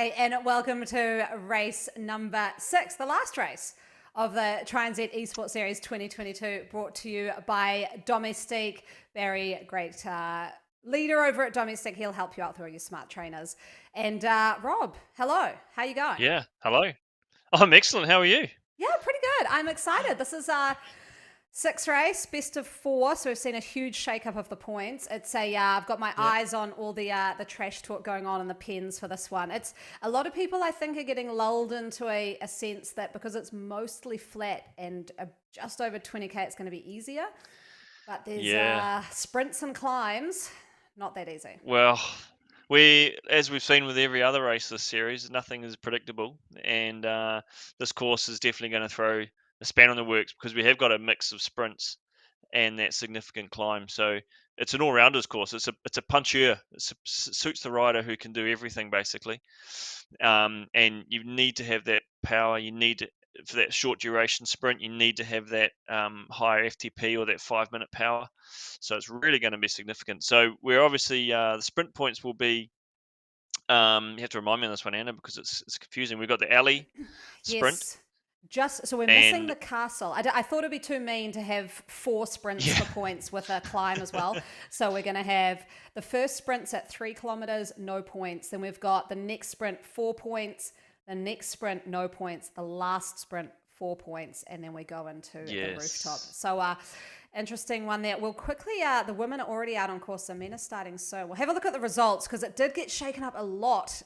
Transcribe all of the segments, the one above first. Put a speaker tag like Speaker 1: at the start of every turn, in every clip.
Speaker 1: G'day and welcome to race number 6, the last race of the TransZ Esports Series 2022, brought to you by Domestique. Very great leader over at Domestique. He'll help you out through your smart trainers. And Rob, hello. How you going?
Speaker 2: Yeah, hello. I'm excellent. How are you?
Speaker 1: Yeah, pretty good. I'm excited. This is sixth race, best of 4. So we've seen a huge shake-up of the points. It's I've got my
Speaker 2: Yeah.
Speaker 1: eyes on all the trash talk going on in the pens for this one. It's a lot of people, I think, are getting lulled into a sense that because it's mostly flat and just over 20k, it's going to be easier. But there's
Speaker 2: Yeah.
Speaker 1: sprints and climbs, not that easy.
Speaker 2: Well, as we've seen with every other race this series, nothing is predictable, and this course is definitely going to throw a span on the works because we have got a mix of sprints and that significant climb. So it's an all-rounders course. It's a puncheur. Suits the rider who can do everything basically. And you need to have that power. You need to, for that short duration sprint, you need to have that higher FTP or that 5-minute power. So it's really going to be significant. So we're obviously the sprint points will be. You have to remind me on this one, Anna, because it's confusing. We've got the alley sprint
Speaker 1: Yes. Just so we're missing
Speaker 2: and
Speaker 1: the castle. I thought it'd be too mean to have 4 sprints
Speaker 2: yeah,
Speaker 1: for points with a climb as well. So we're going to have the first sprints at 3 kilometers, no points. Then we've got the next sprint, 4 points. The next sprint, no points. The last sprint, 4 points. And then we go into the rooftop.
Speaker 2: yes,
Speaker 1: So interesting one there. We'll quickly, the women are already out on course. The men are starting soon. We'll have a look at the results because it did get shaken up a lot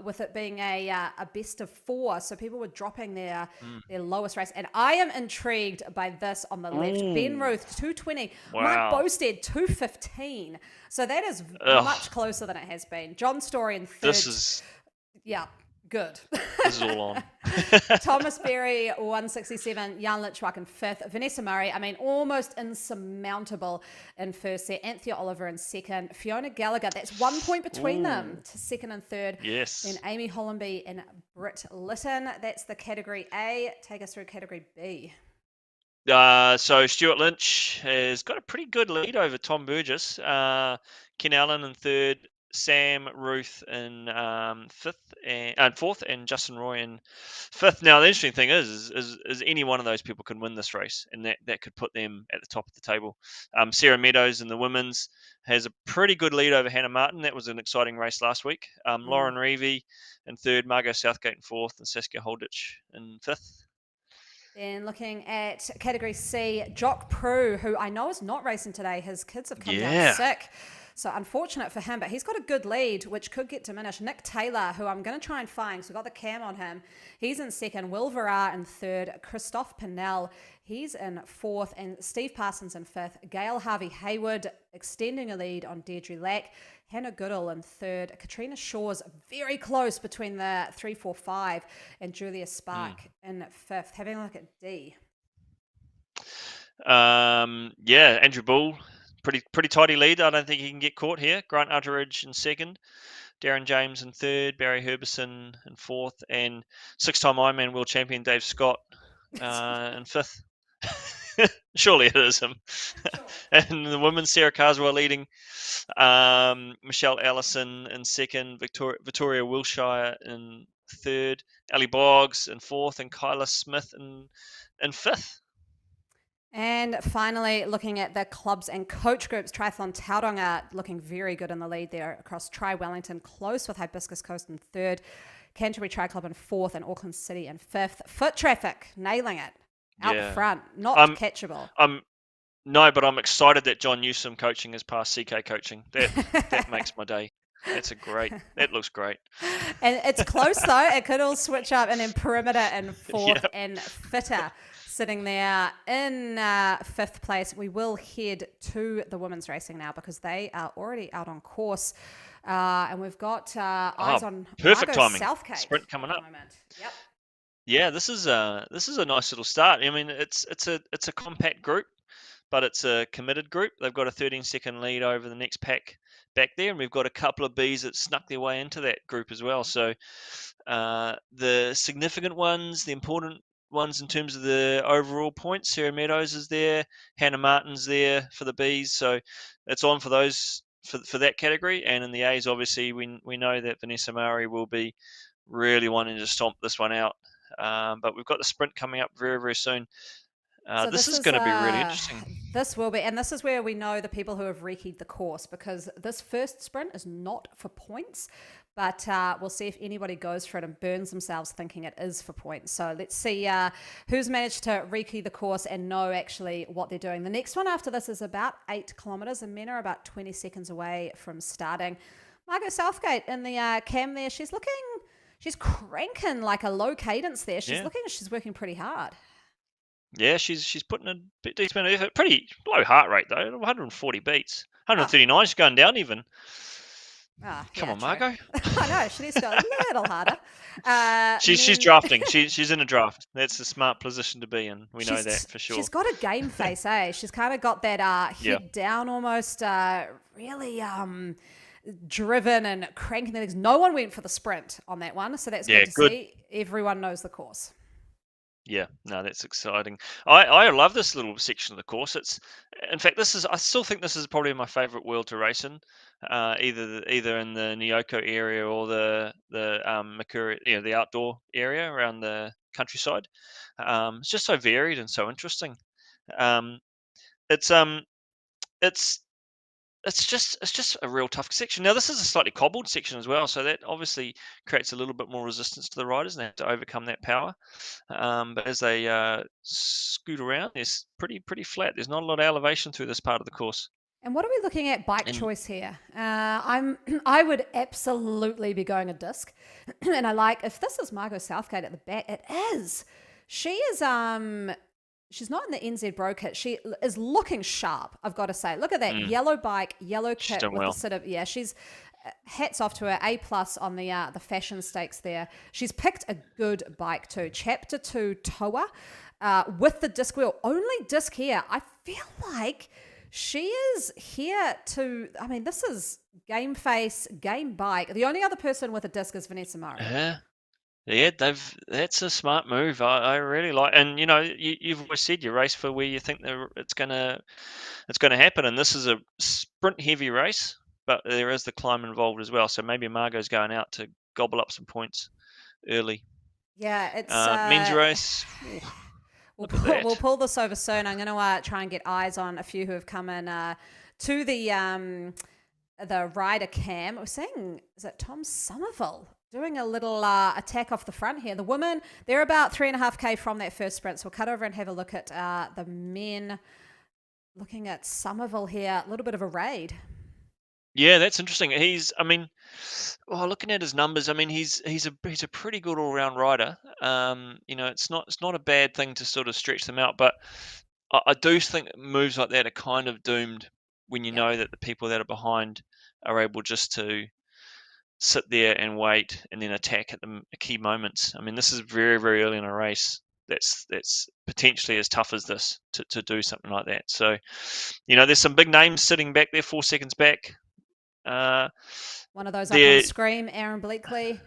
Speaker 1: with it being a best of 4. So people were dropping their lowest race. And I am intrigued by this on the left. Ben
Speaker 2: ooh,
Speaker 1: Ruth, 220. Mark
Speaker 2: wow,
Speaker 1: Bosted, 215. So that is
Speaker 2: ugh,
Speaker 1: much closer than it has been. John Story in
Speaker 2: this
Speaker 1: third.
Speaker 2: is
Speaker 1: Yeah, good.
Speaker 2: this is all on.
Speaker 1: Thomas Berry, 167. Jan Lichwak in 5th. Vanessa Murray, I mean, almost insurmountable in first set. Anthea Oliver in 2nd. Fiona Gallagher, that's 1 point between them
Speaker 2: Ooh,
Speaker 1: to 2nd and 3rd. Then
Speaker 2: yes.
Speaker 1: Amy Hollenby and Britt Lytton. That's the category A. Take us through category B.
Speaker 2: So Stuart Lynch has got a pretty good lead over Tom Burgess. Ken Allen in third, Sam Ruth in fifth and fourth, and Justin Roy in fifth. Now the interesting thing is any one of those people can win this race, and that could put them at the top of the table. Sarah Meadows in the women's has a pretty good lead over Hannah Martin. That was an exciting race last week.
Speaker 1: Mm.
Speaker 2: Lauren Reevy in third, Margot Southgate in fourth, and Saskia Holditch in fifth.
Speaker 1: Then looking at category C, Jock Prue, who I know is not racing today. His kids have come down
Speaker 2: Yeah.
Speaker 1: sick. So unfortunate for him, but he's got a good lead, which could get diminished. Nick Taylor, who I'm going to try and find, so we've got the cam on him. He's in 2nd. Will Verrar in 3rd. Christophe Pinnell, he's in 4th. And Steve Parsons in 5th. Gail Harvey Hayward extending a lead on Deirdre Lack. Hannah Goodall in 3rd. Katrina Shaw's very close between the 3, 4, 5. And Julia Spark in 5th. Having a look at D.
Speaker 2: Yeah, Andrew Bull, pretty tidy lead. I don't think he can get caught here. Grant Utteridge in 2nd, Darren James in 3rd, Barry Herbison in 4th, and 6-time Ironman world champion Dave Scott in 5th. Surely it is him.
Speaker 1: Sure.
Speaker 2: And the women, Sarah Carswell leading, Michelle Allison in 2nd, Victoria Wilshire in 3rd, Ali Boggs in 4th, and Kyla Smith in 5th.
Speaker 1: And finally, looking at the clubs and coach groups, Triathlon Tauranga looking very good in the lead there across Tri Wellington, close with Hibiscus Coast in 3rd, Canterbury Tri Club in 4th, and Auckland City in 5th. Foot Traffic nailing it out the
Speaker 2: Yeah.
Speaker 1: front, not
Speaker 2: I'm
Speaker 1: catchable.
Speaker 2: I'm No, but I'm excited that John Newsom coaching is past CK coaching. That makes my day. That looks great.
Speaker 1: And it's close though. It could all switch up, and then Perimeter in 4th
Speaker 2: Yeah.
Speaker 1: and Fitter sitting there in 5th place. We will head to the women's racing now because they are already out on course. And we've got eyes
Speaker 2: Oh,
Speaker 1: on
Speaker 2: perfect
Speaker 1: Margot
Speaker 2: timing.
Speaker 1: Southgate
Speaker 2: Sprint
Speaker 1: at
Speaker 2: coming
Speaker 1: the
Speaker 2: up.
Speaker 1: moment. Yep.
Speaker 2: Yeah, this is a nice little start. I mean, it's a compact group, but it's a committed group. They've got a 13-second lead over the next pack back there, and we've got a couple of bees that snuck their way into that group as well. So the significant ones, the important ones in terms of the overall points, Sarah Meadows is there, Hannah Martin's there for the bees. So it's on for those for that category. And in the A's, obviously, we know that Vanessa Murray will be really wanting to stomp this one out. But we've got the sprint coming up very, very soon.
Speaker 1: So
Speaker 2: This is going to be really interesting.
Speaker 1: this will be, and this is where we know the people who have rekeyed the course, because this first sprint is not for points, but we'll see if anybody goes for it and burns themselves thinking it is for points. So let's see who's managed to rekey the course and know actually what they're doing. The next one after this is about 8 kilometers, and men are about 20 seconds away from starting. Margaret Southgate in the cam there, she's cranking like a low cadence there.
Speaker 2: Yeah.
Speaker 1: She's working pretty hard.
Speaker 2: Yeah, she's putting a bit decent amount of effort. Pretty low heart rate though, 140 beats. 139, she's going down even. Come
Speaker 1: Yeah,
Speaker 2: on,
Speaker 1: true.
Speaker 2: Margot.
Speaker 1: I know, she needs to go a little harder.
Speaker 2: She's
Speaker 1: Men,
Speaker 2: drafting. She's in a draft. That's a smart position to be in. We know that for sure.
Speaker 1: she's got a game face, eh? She's kind of got that
Speaker 2: Yeah.
Speaker 1: head down almost, really driven and cranking the legs. No one went for the sprint on that one, so that's
Speaker 2: Yeah,
Speaker 1: good to
Speaker 2: good.
Speaker 1: see. Everyone knows the course.
Speaker 2: Yeah, no, that's exciting. I love this little section of the course. In fact, I still think this is probably my favorite world to race in. Either in the Nyoko area or the Makura, the outdoor area around the countryside. It's just so varied and so interesting. Um, it's it's it's just a real tough section. Now this is a slightly cobbled section as well, so that obviously creates a little bit more resistance to the riders, and they have to overcome that power. But as they scoot around, it's pretty flat. There's not a lot of elevation through this part of the course.
Speaker 1: And what are we looking at bike
Speaker 2: And
Speaker 1: choice here? I would absolutely be going a disc, and I like, if this is Margot Southgate at the back, it is. She is she's not in the NZ Bro kit. She is looking sharp, I've got to say. Look at that
Speaker 2: mm,
Speaker 1: yellow bike, yellow
Speaker 2: she's
Speaker 1: kit
Speaker 2: done
Speaker 1: with the
Speaker 2: well.
Speaker 1: sort of, yeah, she's hats off to her. A plus on the fashion stakes there. She's picked a good bike too. Chapter 2 Toa with the disc wheel. Only disc here. I feel like she is here to, I mean, this is game face, game bike. The only other person with a disc is Vanessa Murray.
Speaker 2: Yeah, yeah, that's a smart move. I really like, and you've always said you race for where you think it's gonna happen, and this is a sprint heavy race, but there is the climb involved as well. So maybe Margot's going out to gobble up some points early.
Speaker 1: Yeah, it's
Speaker 2: Men's race. Ooh, look at
Speaker 1: we'll
Speaker 2: that.
Speaker 1: pull this over soon. I'm going to try and get eyes on a few who have come in to the rider cam. We're seeing, is it Tom Somerville doing a little attack off the front here? The women, they're about 3.5k from that first sprint. So we'll cut over and have a look at the men. Looking at Somerville here, a little bit of a raid.
Speaker 2: Yeah, that's interesting. Looking at his numbers, he's a pretty good all round rider. It's not a bad thing to sort of stretch them out, but I do think moves like that are kind of doomed when you
Speaker 1: Yep.
Speaker 2: know that the people that are behind are able just to sit there and wait and then attack at the key moments. I mean, this is very, very early in a race. That's potentially as tough as this to do something like that. So, there's some big names sitting back there, 4 seconds back. Uh,
Speaker 1: One of those up on
Speaker 2: there,
Speaker 1: screen, Aaron Bleakley.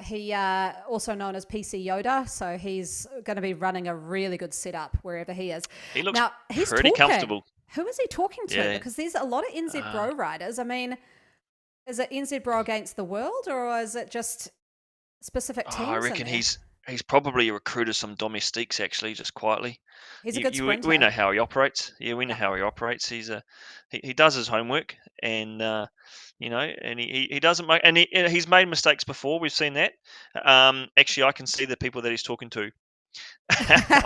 Speaker 1: He also known as PC Yoda, so he's going to be running a really good setup wherever he is.
Speaker 2: he looks
Speaker 1: Now he's
Speaker 2: pretty
Speaker 1: talking.
Speaker 2: comfortable.
Speaker 1: Who is he talking to?
Speaker 2: Yeah.
Speaker 1: Because there's a lot of NZ
Speaker 2: Uh,
Speaker 1: Bro riders. I mean, is it NZ Bro against the world, or is it just specific
Speaker 2: I
Speaker 1: teams in
Speaker 2: reckon
Speaker 1: there?
Speaker 2: he's probably recruited some domestiques actually, just quietly.
Speaker 1: He's a
Speaker 2: You,
Speaker 1: good
Speaker 2: you we
Speaker 1: sprinter.
Speaker 2: know how he operates. Yeah, we know
Speaker 1: Yeah.
Speaker 2: how he operates. He does his homework, and and he doesn't make, and he's made mistakes before. We've seen that. Actually, I can see the people that he's talking to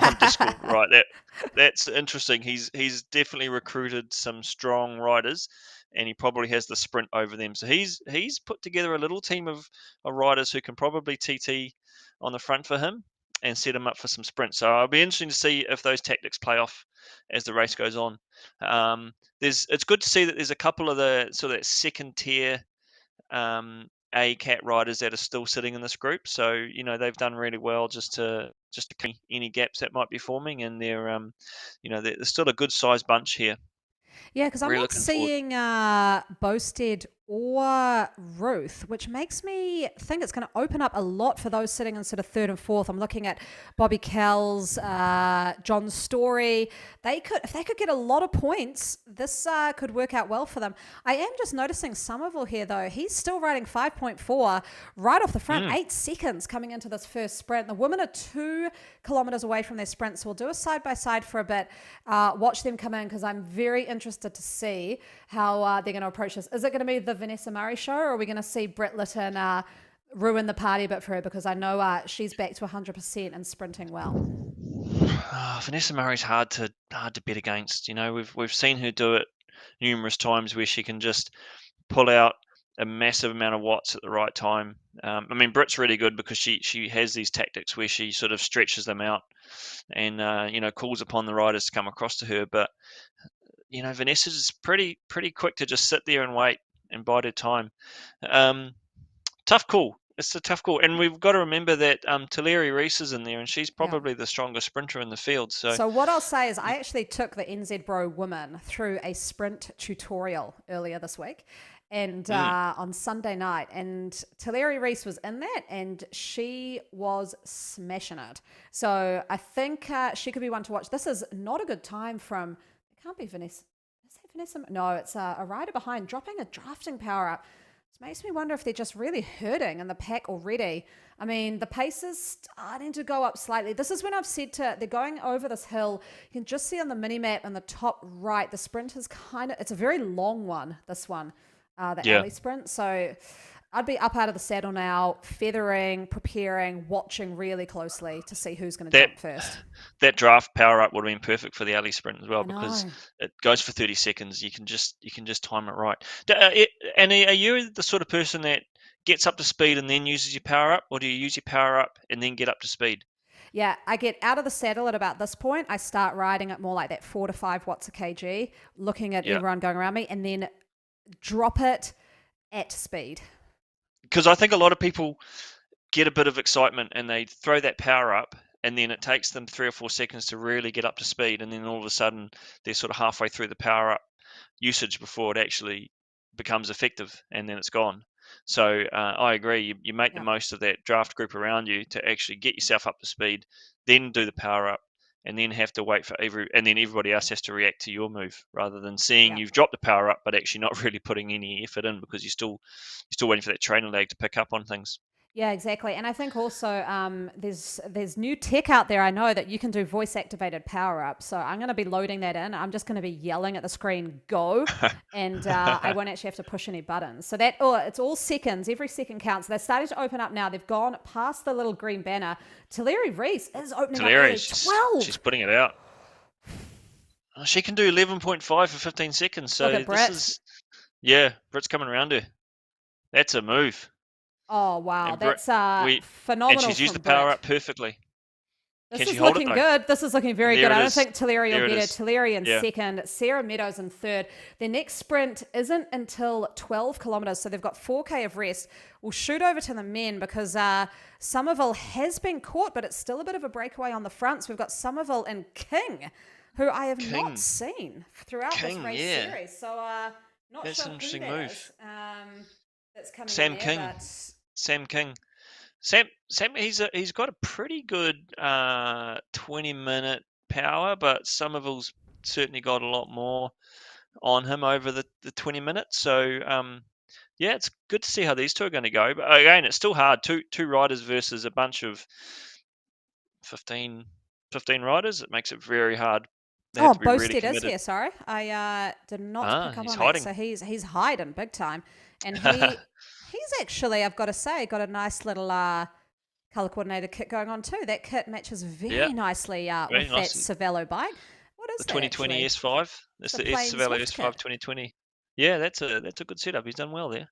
Speaker 2: on Discord. Right, that's interesting. He's definitely recruited some strong riders, and he probably has the sprint over them. So he's put together a little team of riders who can probably TT on the front for him and set him up for some sprints. So I'll be interesting to see if those tactics play off as the race goes on. It's good to see that there's a couple of the sort of that second tier A cat riders that are still sitting in this group. So they've done really well just to cover any gaps that might be forming, and they're still a good sized bunch here.
Speaker 1: Yeah, because I'm
Speaker 2: Really
Speaker 1: not
Speaker 2: looking forward.
Speaker 1: seeing Bosted or Ruth, which makes me think it's going to open up a lot for those sitting in sort of third and fourth. I'm looking at Bobby Kells, John Story. They could, if they could get a lot of points, this could work out well for them. I am just noticing Somerville here, though. He's still riding 5.4 right off the front,
Speaker 2: Mm.
Speaker 1: 8 seconds coming into this first sprint. The women are 2 kilometers away from their sprint, so we'll do a side by side for a bit. Watch them come in because I'm very interested to see how they're going to approach this. Is it going to be the Vanessa Murray show, or are we going to see Britt Lytton ruin the party a bit for her? Because I know she's back to 100% and sprinting well.
Speaker 2: Vanessa Murray's hard to bet against. We've seen her do it numerous times where she can just pull out a massive amount of watts at the right time. I mean, Britt's really good because she has these tactics where she sort of stretches them out and calls upon the riders to come across to her. But Vanessa's pretty quick to just sit there and wait and bide her time. Um, Tough call. It's a tough call, and we've got to remember that Tulare Reese is in there, and she's
Speaker 1: Yeah.
Speaker 2: probably the strongest sprinter in the field. So,
Speaker 1: So what I'll say is I actually took the NZ Bro woman through a sprint tutorial earlier this week and
Speaker 2: mm,
Speaker 1: on Sunday night, and Tulare Reese was in that and she was smashing it. So I think she could be one to watch. This is not a good time from, it can't be Vanessa. Is that Vanessa? No, it's a rider behind dropping a drafting power up. It makes me wonder if they're just really hurting in the pack already. I mean, the pace is starting to go up slightly. This is when I've said they're going over this hill. You can just see on the mini map in the top right, the sprint is it's a very long one, this one, the
Speaker 2: yeah,
Speaker 1: alley sprint. So I'd be up out of the saddle now, feathering, preparing, watching really closely to see who's going to
Speaker 2: that
Speaker 1: jump first.
Speaker 2: that draft power up would have been perfect for the alley sprint as well
Speaker 1: I
Speaker 2: because
Speaker 1: know.
Speaker 2: it goes for 30 seconds. You can just time it right. And are you the sort of person that gets up to speed and then uses your power up, or do you use your power up and then get up to speed?
Speaker 1: Yeah, I get out of the saddle at about this point. I start riding at more like that 4 to 5 watts a kg, looking at
Speaker 2: Yeah,
Speaker 1: everyone going around me, and then drop it at speed.
Speaker 2: because I think a lot of people get a bit of excitement and they throw that power up, and then it takes them 3 or 4 seconds to really get up to speed, and then all of a sudden they're sort of halfway through the power up usage before it actually becomes effective, and then it's gone. So I agree. You make the
Speaker 1: Yeah,
Speaker 2: most of that draft group around you to actually get yourself up to speed, then do the power up, and then have to wait for and then everybody else has to react to your move rather than seeing
Speaker 1: yeah.
Speaker 2: you've dropped the power up but actually not really putting any effort in because you're still waiting for that trainer lag to pick up on things.
Speaker 1: Yeah, exactly. And I think also there's new tech out there. I know that you can do voice activated power up. So I'm going to be loading that in. I'm just going to be yelling at the screen, "Go!" and I won't actually have to push any buttons. So it's all seconds. Every second counts. They're starting to open up now. They've gone past the little green banner. Tulare Reese is opening up
Speaker 2: Tulare,
Speaker 1: early.
Speaker 2: she's
Speaker 1: 12.
Speaker 2: putting it out. She can do 11.5 for 15 seconds.
Speaker 1: Look
Speaker 2: So
Speaker 1: at
Speaker 2: this
Speaker 1: Brett.
Speaker 2: is, yeah, Britt's coming around her. That's a move.
Speaker 1: Oh wow,
Speaker 2: And Britt,
Speaker 1: that's
Speaker 2: we, and
Speaker 1: phenomenal
Speaker 2: she's used
Speaker 1: from
Speaker 2: the power
Speaker 1: Brett.
Speaker 2: up perfectly.
Speaker 1: This
Speaker 2: Can she
Speaker 1: is
Speaker 2: hold it
Speaker 1: looking
Speaker 2: though?
Speaker 1: good. This is looking very good.
Speaker 2: There it
Speaker 1: I don't
Speaker 2: is.
Speaker 1: think Tulare will
Speaker 2: There it
Speaker 1: get it.
Speaker 2: is.
Speaker 1: Tulare in
Speaker 2: Yeah.
Speaker 1: second, Sarah Meadows in third. Their next sprint isn't until 12 kilometres, so they've got 4K of rest. We'll shoot over to the men because Somerville has been caught, but it's still a bit of a breakaway on the front. So we've got Somerville and King, who I have not
Speaker 2: King.
Speaker 1: seen throughout this
Speaker 2: King,
Speaker 1: race
Speaker 2: yeah.
Speaker 1: series. So not
Speaker 2: That's
Speaker 1: sure
Speaker 2: an
Speaker 1: who
Speaker 2: interesting
Speaker 1: that
Speaker 2: move.
Speaker 1: is that's coming in
Speaker 2: Sam
Speaker 1: there,
Speaker 2: King.
Speaker 1: but
Speaker 2: Sam King. Sam, he's got a pretty good 20-minute power, but Somerville's certainly got a lot more on him over the 20 minutes. So yeah, it's good to see how these two are going to go. But again, it's still hard. Two riders versus a bunch of 15, 15 riders. It makes it very hard. They have
Speaker 1: oh,
Speaker 2: to be really
Speaker 1: Boasted is
Speaker 2: committed.
Speaker 1: here. Sorry, I did not pick up
Speaker 2: He's
Speaker 1: on that.
Speaker 2: hiding.
Speaker 1: So he's hiding big time, and he's actually, I've got to say, got a nice little color coordinated kit going on too. That kit matches
Speaker 2: Yeah,
Speaker 1: very nicely
Speaker 2: very
Speaker 1: with that
Speaker 2: nice.
Speaker 1: Cervelo bike. What
Speaker 2: The
Speaker 1: is that
Speaker 2: 2020
Speaker 1: actually?
Speaker 2: S5.
Speaker 1: It's
Speaker 2: That's
Speaker 1: a
Speaker 2: the S
Speaker 1: plain
Speaker 2: Cervelo
Speaker 1: Swift
Speaker 2: S5
Speaker 1: kit.
Speaker 2: 2020. Yeah, that's a good setup. He's done well there.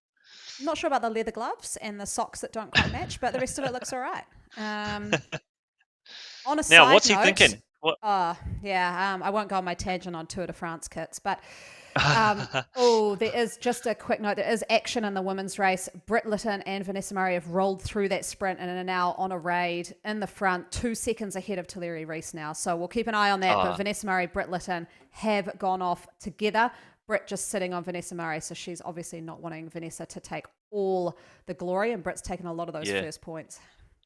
Speaker 1: I'm not sure about the leather gloves and the socks that don't quite match, but the rest of it looks all right. On a
Speaker 2: Now,
Speaker 1: side
Speaker 2: what's he
Speaker 1: note,
Speaker 2: thinking? What?
Speaker 1: yeah, I won't go on my tangent on Tour de France kits, but oh, there is just a quick note. There is action in the women's race. Britt Lytton and Vanessa Murray have rolled through that sprint and are now on a raid in the front, 2 seconds ahead of Tulare Reese now. So we'll keep an eye on that. But
Speaker 2: Ah,
Speaker 1: Vanessa Murray, Britt Lytton have gone off together. Britt just sitting on Vanessa Murray, so she's obviously not wanting Vanessa to take all the glory, and Britt's taken a lot of those
Speaker 2: Yeah.
Speaker 1: first points.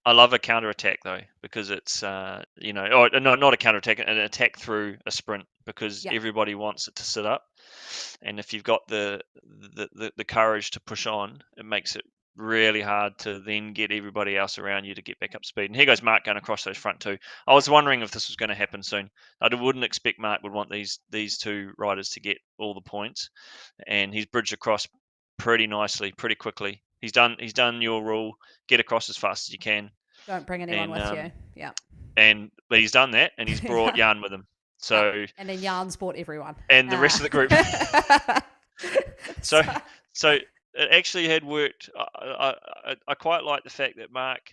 Speaker 2: I love a counter attack though, because it's or no, not a counter attack, an attack through a sprint, because
Speaker 1: Yeah,
Speaker 2: everybody wants it to sit up, and if you've got the courage to push on, it makes it really hard to then get everybody else around you to get back up speed. And here goes Mark going across those front two. I was wondering if this was going to happen soon. I wouldn't expect Mark would want these two riders to get all the points, and he's bridged across pretty nicely, pretty quickly. He's done your rule. Get across as fast as you can,
Speaker 1: don't bring anyone
Speaker 2: and
Speaker 1: with you. Yeah,
Speaker 2: but he's done that, and he's brought
Speaker 1: yeah,
Speaker 2: Jan with him.
Speaker 1: yeah.
Speaker 2: So,
Speaker 1: And then Jan's bought everyone.
Speaker 2: and the
Speaker 1: Uh,
Speaker 2: rest of the group. so
Speaker 1: so,
Speaker 2: so it actually had worked. I quite like the fact that Mark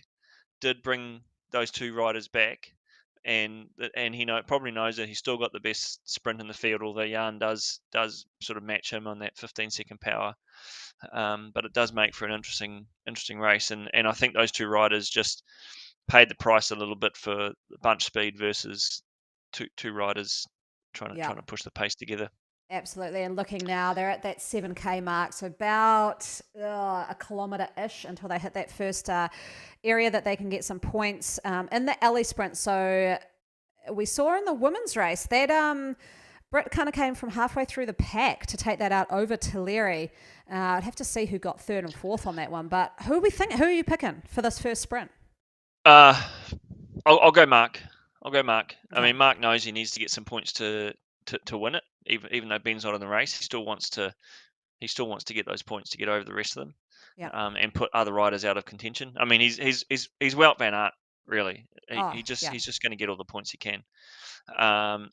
Speaker 2: did bring those two riders back, and he probably knows that he's still got the best sprint in the field, although Jan does sort of match him on that 15-second power. But it does make for an interesting race, and I think those two riders just paid the price a little bit for bunch speed versus two riders
Speaker 1: yeah.
Speaker 2: trying to push the pace together.
Speaker 1: Absolutely. And looking now, they're at that 7K mark, so about a kilometre-ish until they hit that first area that they can get some points in the alley sprint. So we saw in the women's race that Britt kind of came from halfway through the pack to take that out over Tulare. I'd have to see who got third and fourth on that one. But who are you picking for this first sprint?
Speaker 2: Uh, I'll go Mark. I'll go Mark. I
Speaker 1: Okay.
Speaker 2: mean, Mark knows he needs to get some points to win it. Even though Ben's not in the race, he still wants to get those points to get over the rest of them,
Speaker 1: Yeah.
Speaker 2: and put other riders out of contention. I mean, he's Wout van Aert, really. He,
Speaker 1: Oh,
Speaker 2: he just
Speaker 1: yeah.
Speaker 2: he's just going to get all the points he can.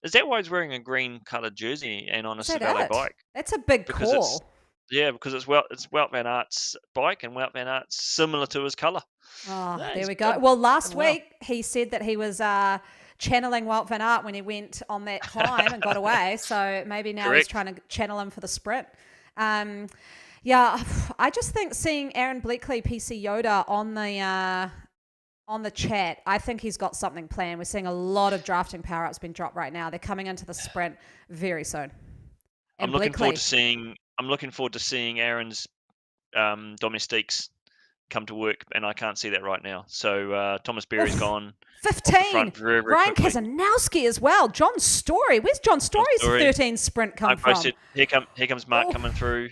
Speaker 2: Is that why he's wearing a green coloured jersey and on a
Speaker 1: Is that
Speaker 2: Cervelo
Speaker 1: it?
Speaker 2: bike?
Speaker 1: That's a big
Speaker 2: Because it's
Speaker 1: call.
Speaker 2: because it's Wout van Aert's bike, and Wout van Aert's similar to his colour.
Speaker 1: Oh,
Speaker 2: Yeah,
Speaker 1: there
Speaker 2: he's
Speaker 1: we go.
Speaker 2: done
Speaker 1: Well, last
Speaker 2: done well.
Speaker 1: week he said that he was channeling Wout van Aert when he went on that climb and got away. So maybe now he's
Speaker 2: Correct.
Speaker 1: trying to channel him for the sprint. Um, yeah, I just think seeing Aaron Bleakley, PC Yoda on the chat, I think he's got something planned. We're seeing a lot of drafting power ups being dropped right now. They're coming into the sprint very soon.
Speaker 2: I'm
Speaker 1: And
Speaker 2: looking forward
Speaker 1: Bleakley,
Speaker 2: to seeing. I'm looking forward to seeing Aaron's domestiques come to work, and I can't see that right now. So Thomas Berry's
Speaker 1: oof,
Speaker 2: gone off the
Speaker 1: 15.
Speaker 2: front very, very
Speaker 1: Ryan
Speaker 2: quickly.
Speaker 1: Kazanowski as well. John Story. Where's John
Speaker 2: John
Speaker 1: Story's
Speaker 2: Story,
Speaker 1: 13 sprint come
Speaker 2: Mark
Speaker 1: from?
Speaker 2: posted. Here comes Mark
Speaker 1: Oh,
Speaker 2: coming through.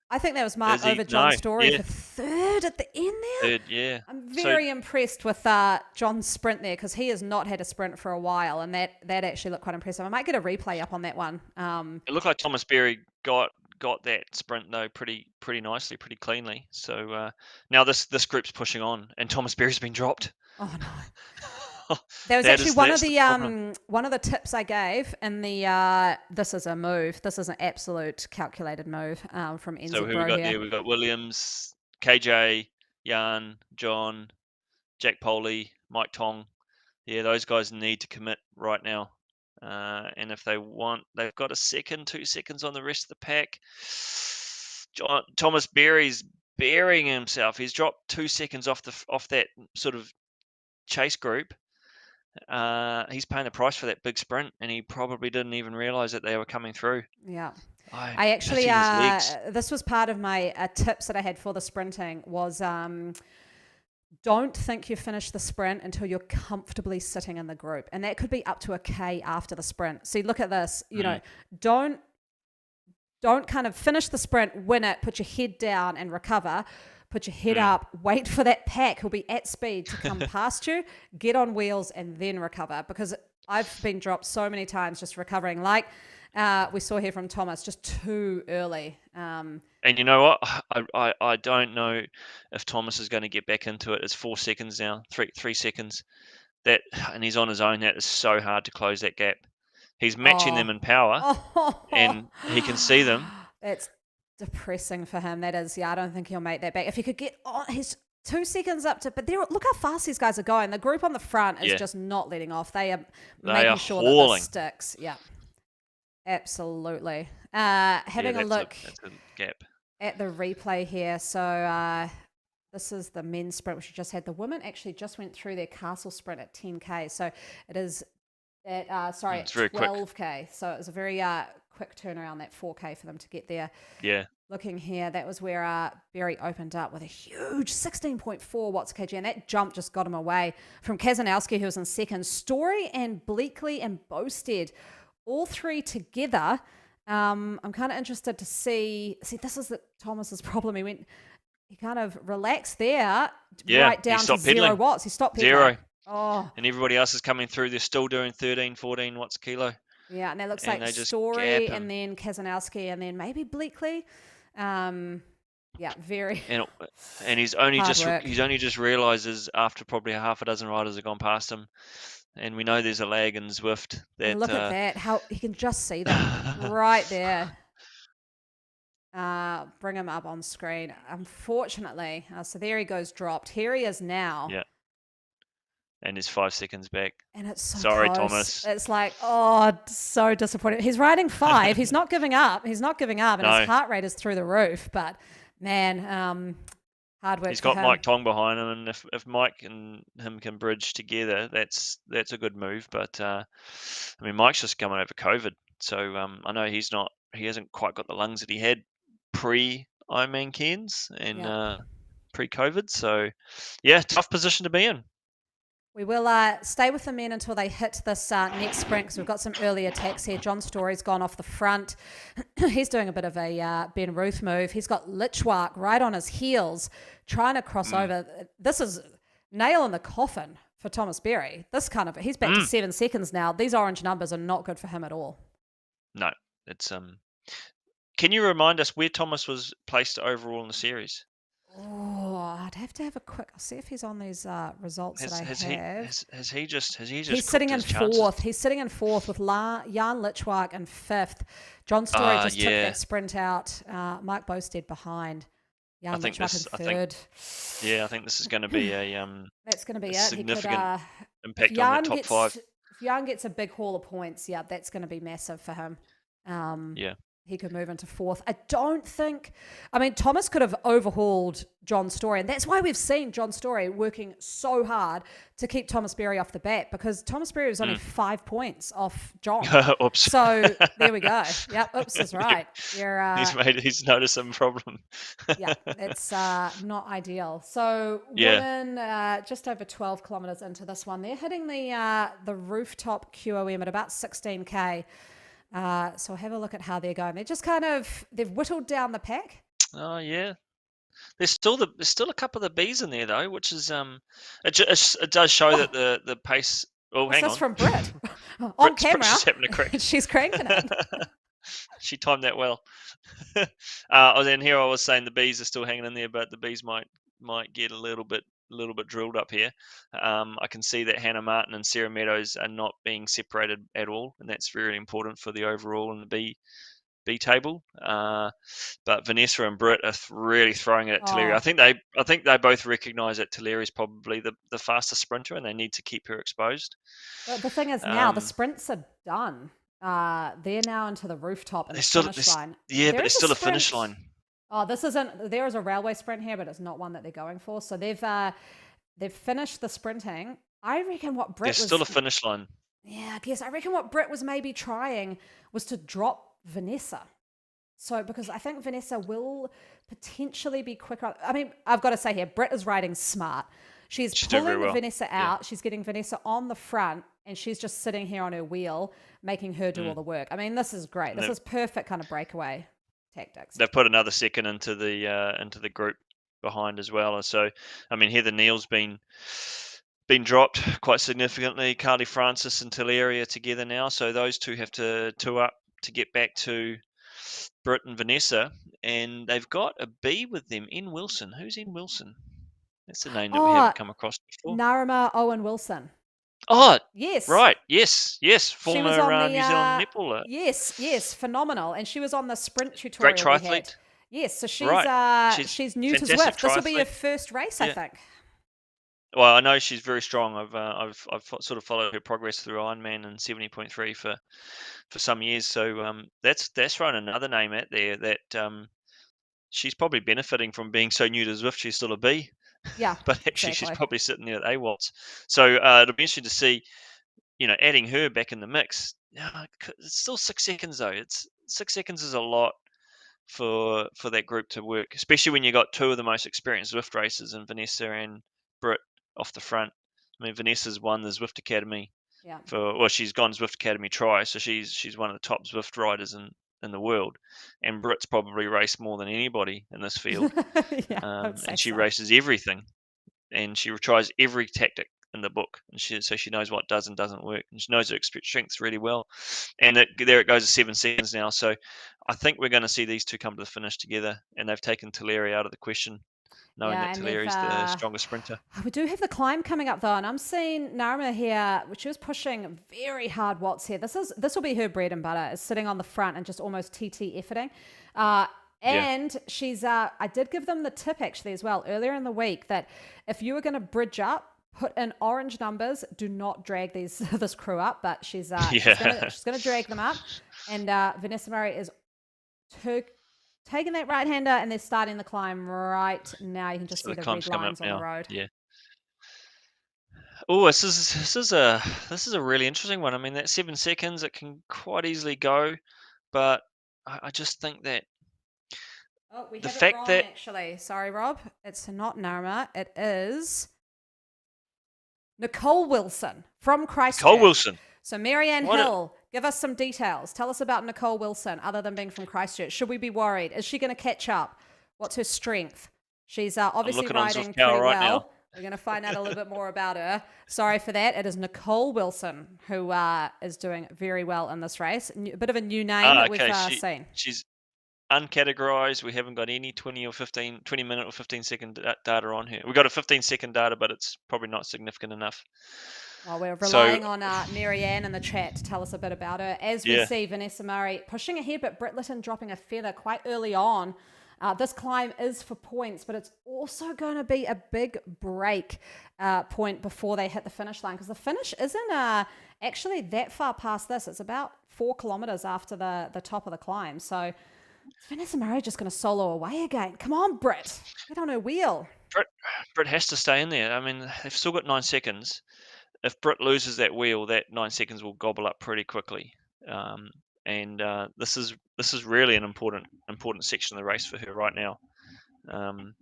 Speaker 1: I think that was Mark
Speaker 2: Is he?
Speaker 1: over John
Speaker 2: No.
Speaker 1: Story
Speaker 2: Yeah.
Speaker 1: for third at the end there.
Speaker 2: Third. Yeah.
Speaker 1: I'm
Speaker 2: So
Speaker 1: very impressed with John's sprint there because he has not had a sprint for a while, and that actually looked quite impressive. I might get a replay up on that one.
Speaker 2: it looked like Thomas Berry got that sprint though pretty nicely, pretty cleanly. So now this group's pushing on, and Thomas Berry's been dropped.
Speaker 1: Oh no. There was actually
Speaker 2: That's the problem.
Speaker 1: one of the tips I gave in the this is a move. This is an absolute calculated move from
Speaker 2: So
Speaker 1: NZ
Speaker 2: who we
Speaker 1: Bro
Speaker 2: got
Speaker 1: here.
Speaker 2: there? We've got Williams, KJ, Jan, John, Jack Poley, Mike Tong. Yeah, those guys need to commit right now. And if they want, they've got a second, 2 seconds on the rest of the pack. Thomas Berry's burying himself. He's dropped 2 seconds off that sort of chase group. He's paying the price for that big sprint, and he probably didn't even realise that they were coming through.
Speaker 1: Yeah.
Speaker 2: I
Speaker 1: I actually,
Speaker 2: pity his legs.
Speaker 1: this was part of my tips that I had for the sprinting was don't think you finish the sprint until you're comfortably sitting in the group. And that could be up to a K after the sprint. See, look at this,
Speaker 2: Mm.
Speaker 1: don't kind of finish the sprint, win it, put your head down and recover. Put your head
Speaker 2: Mm.
Speaker 1: up, wait for that pack who'll be at speed to come past you, get on wheels and then recover. Because I've been dropped so many times just recovering. Like we saw here from Thomas, just too early.
Speaker 2: And you know what? I don't know if Thomas is going to get back into it. It's 4 seconds now, 3 seconds. And he's on his own. That is so hard to close that gap. He's matching them
Speaker 1: Oh,
Speaker 2: in power,
Speaker 1: oh,
Speaker 2: and he can see them.
Speaker 1: that's depressing for him. That is, yeah, I don't think he'll make that back. If he could get on his 2 seconds up to, but there, look how fast these guys are going. The group on the front is
Speaker 2: Yeah,
Speaker 1: just not letting off. They are
Speaker 2: they
Speaker 1: making
Speaker 2: are
Speaker 1: sure that
Speaker 2: hauling.
Speaker 1: this sticks. Yeah, absolutely.
Speaker 2: Yeah,
Speaker 1: Having a look
Speaker 2: that's a gap.
Speaker 1: at the replay here. So this is the men's sprint, which we just had. The women actually just went through their castle sprint at 10K. So it is at,
Speaker 2: It's very quick.
Speaker 1: 12K. So it was a very quick turnaround, that 4K for them to get there.
Speaker 2: Yeah.
Speaker 1: Looking here, that was where Berry opened up with a huge 16.4 watts kg, and that jump just got him away from Kazanowski, who was in second. Story and Bleakley and Bowstead, all three together. I'm kind of interested to see. This is Thomas's problem. He kind of relaxed there,
Speaker 2: Yeah.
Speaker 1: right
Speaker 2: He
Speaker 1: down to
Speaker 2: stopped
Speaker 1: 0
Speaker 2: pedaling.
Speaker 1: watts. He stopped pedaling.
Speaker 2: 0.
Speaker 1: Oh,
Speaker 2: And everybody else is coming through. They're still doing 13, 14 watts a kilo.
Speaker 1: yeah, and that looks
Speaker 2: And
Speaker 1: like
Speaker 2: they just gap
Speaker 1: Story, and
Speaker 2: him.
Speaker 1: then Kazanowski, and then maybe Bleakley. Yeah, very
Speaker 2: And he's
Speaker 1: hard work.
Speaker 2: only just realizes after probably a half a dozen riders have gone past him, and we know there's a lag in Zwift
Speaker 1: And
Speaker 2: that
Speaker 1: look at that, how he can just see them right there. Bring him up on screen. Unfortunately, so there he goes, dropped. Here he is now.
Speaker 2: Yeah. And he's 5 seconds back.
Speaker 1: And it's so
Speaker 2: Sorry,
Speaker 1: close.
Speaker 2: Thomas.
Speaker 1: It's like, so disappointed. He's riding 5. He's not giving up. And
Speaker 2: No.
Speaker 1: his heart rate is through the roof. But man, hard work.
Speaker 2: He's
Speaker 1: for
Speaker 2: got
Speaker 1: him.
Speaker 2: Mike Tong behind him, and if Mike and him can bridge together, that's a good move. But I mean, Mike's just coming over COVID, so I know he hasn't quite got the lungs that he had pre Ironman Cairns and pre COVID. So yeah, tough position to be in.
Speaker 1: We will stay with the men until they hit this next sprint, because we've got some early attacks here. John Story's gone off the front. He's doing a bit of a Ben Ruth move. He's got Lichwark right on his heels, trying to cross over. This is nail in the coffin for Thomas Berry. He's back to 7 seconds now. These orange numbers are not good for him at all.
Speaker 2: No, it's Can you remind us where Thomas was placed overall in the series?
Speaker 1: Oh, I'd have to have a quick. I'll see if he's on these results that I have.
Speaker 2: Has he just
Speaker 1: He's sitting in fourth. He's sitting in fourth with Jan Lichwark in fifth. John Story just took that sprint out. Mike Bowstead behind. Jan Lichwark in third.
Speaker 2: I think this is going to be a
Speaker 1: that's going to be it.
Speaker 2: Significant impact on the top 5.
Speaker 1: If Jan gets a big haul of points, that's going to be massive for him. He could move into fourth. Thomas could have overhauled John Story, and that's why we've seen John Story working so hard to keep Thomas Berry off the bat, because Thomas Berry was only 5 points off John.
Speaker 2: Oops.
Speaker 1: So there we go. Yep, oops is right.
Speaker 2: He's noticed some problem.
Speaker 1: Yeah, it's not ideal. So women, just over 12 kilometers into this one, they're hitting the rooftop QOM at about 16K. So have a look at how they're going. They're just they've whittled down the pack.
Speaker 2: Oh yeah, there's still a couple of the Bs in there though, which is it does show that the pace. Oh, hang on.
Speaker 1: This is from Britt on camera. She's cranking it.
Speaker 2: She timed that well. Then here I was saying the Bs are still hanging in there, but the Bs might get a little bit drilled up here. I can see that Hannah Martin and Sarah Meadows are not being separated at all, and that's very important for the overall and the B table. But Vanessa and Britt are really throwing it at Tulare. I think they both recognise that Tulare is probably the fastest sprinter, and they need to keep her exposed.
Speaker 1: But the thing is, now the sprints are done. They're now into the rooftop and the finish line.
Speaker 2: Yeah, but there's still a finish line.
Speaker 1: Oh, there is a railway sprint here, but it's not one that they're going for. So they've finished the sprinting. I reckon what Britt
Speaker 2: There's still a finish line.
Speaker 1: Yeah, I guess. I reckon what Britt was maybe trying was to drop Vanessa. So, because I think Vanessa will potentially be quicker. I mean, I've got to say here, Britt is riding smart. She's pulling Vanessa out. Yeah. She's getting Vanessa on the front, and she's just sitting here on her wheel, making her do all the work. I mean, this is great. This is perfect kind of breakaway tactics.
Speaker 2: They've put another second into the group behind as well. So, I mean, Heather Neal's been dropped quite significantly. Carly Francis and Tulare are together now, so those two have to two up to get back to Britt and Vanessa, and they've got a B with them, N Wilson. Who's N Wilson? That's the name that we haven't come across before.
Speaker 1: Narama Owen Wilson.
Speaker 2: Oh,
Speaker 1: yes.
Speaker 2: Right. Yes. Former New Zealand netballer.
Speaker 1: Yes. Phenomenal. And she was on the sprint tutorial.
Speaker 2: Great triathlete.
Speaker 1: Yes. So she's new to Zwift. This will be her first race, I think.
Speaker 2: Well, I know she's very strong. I've sort of followed her progress through Ironman and 70.3 for some years. So that's thrown another name out there that she's probably benefiting from being so new to Zwift. She's still a B.
Speaker 1: Yeah,
Speaker 2: but actually she's probably sitting there at AWOTS. So it'll be interesting to see, adding her back in the mix. It's still 6 seconds though. It's 6 seconds is a lot for that group to work, especially when you got two of the most experienced Zwift racers in Vanessa and Britt off the front. I mean, Vanessa's won the Zwift Academy
Speaker 1: Yeah.
Speaker 2: she's gone Zwift Academy try, so she's one of the top Zwift riders in the world, and Britt's probably raced more than anybody in this field,
Speaker 1: Yeah, I would say
Speaker 2: and she
Speaker 1: so.
Speaker 2: races everything, and she tries every tactic in the book, and she knows what does and doesn't work, and she knows her strengths really well, and there it goes to 7 seconds now. So I think we're going to see these two come to the finish together, and they've taken Tulare out of the question, knowing
Speaker 1: Yeah,
Speaker 2: that
Speaker 1: and they've
Speaker 2: Tulare is the strongest sprinter.
Speaker 1: we do have the climb coming up though, and I'm seeing Narma here, which was pushing very hard watts here. This will be her bread and butter, is sitting on the front and just almost TT efforting. Uh,
Speaker 2: Yeah,
Speaker 1: and she's I did give them the tip actually as well earlier in the week that if you were going to bridge up, put in orange numbers, do not drag this crew up. But
Speaker 2: yeah.
Speaker 1: she's gonna drag them up, and Vanessa Murray is to, taking that right hander, and they're starting the climb right now. You can just
Speaker 2: So
Speaker 1: see
Speaker 2: the
Speaker 1: the red
Speaker 2: climb's coming up
Speaker 1: lines on the
Speaker 2: now.
Speaker 1: road.
Speaker 2: Yeah. Oh, this is a really interesting one. I mean, that 7 seconds, it can quite easily go, but I just think that
Speaker 1: Oh, we
Speaker 2: the
Speaker 1: have it
Speaker 2: fact
Speaker 1: wrong
Speaker 2: that
Speaker 1: actually. Sorry, Rob. It's not Narma. It is Nicole Wilson from
Speaker 2: Cole
Speaker 1: Christchurch.
Speaker 2: Wilson,
Speaker 1: So, Marianne
Speaker 2: what a,
Speaker 1: Hill, give us some details. Tell us about Nicole Wilson, other than being from Christchurch. Should we be worried? Is she going to catch up? What's her strength? She's
Speaker 2: I'm
Speaker 1: obviously
Speaker 2: looking on
Speaker 1: riding
Speaker 2: Zwift Power
Speaker 1: pretty
Speaker 2: right now.
Speaker 1: well. We're going to find out a little bit more about her. Sorry for that. It is Nicole Wilson who is doing very well in this race. A bit of a new name
Speaker 2: Ah,
Speaker 1: that we've
Speaker 2: okay,
Speaker 1: seen.
Speaker 2: she's uncategorized. We haven't got any 20 minute or 15-second data on here. We've got a 15-second data, but it's probably not significant enough.
Speaker 1: Well, we're
Speaker 2: So
Speaker 1: relying on Marianne in the chat to tell us a bit about her. As we
Speaker 2: yeah,
Speaker 1: see Vanessa Murray pushing ahead, but Britt Lytton dropping a feather quite early on. This climb is for points, but it's also going to be a big break point before they hit the finish line, because the finish isn't actually that far past this. It's about 4 kilometers after the top of the climb. So is Vanessa Murray just going to solo away again? Come on, Britt. Get on her wheel.
Speaker 2: Britt, Britt has to stay in there. I mean, they've still got 9 seconds. If Britt loses that wheel, that 9 seconds will gobble up pretty quickly. Um, and this is really an important section of the race for her right now. Um,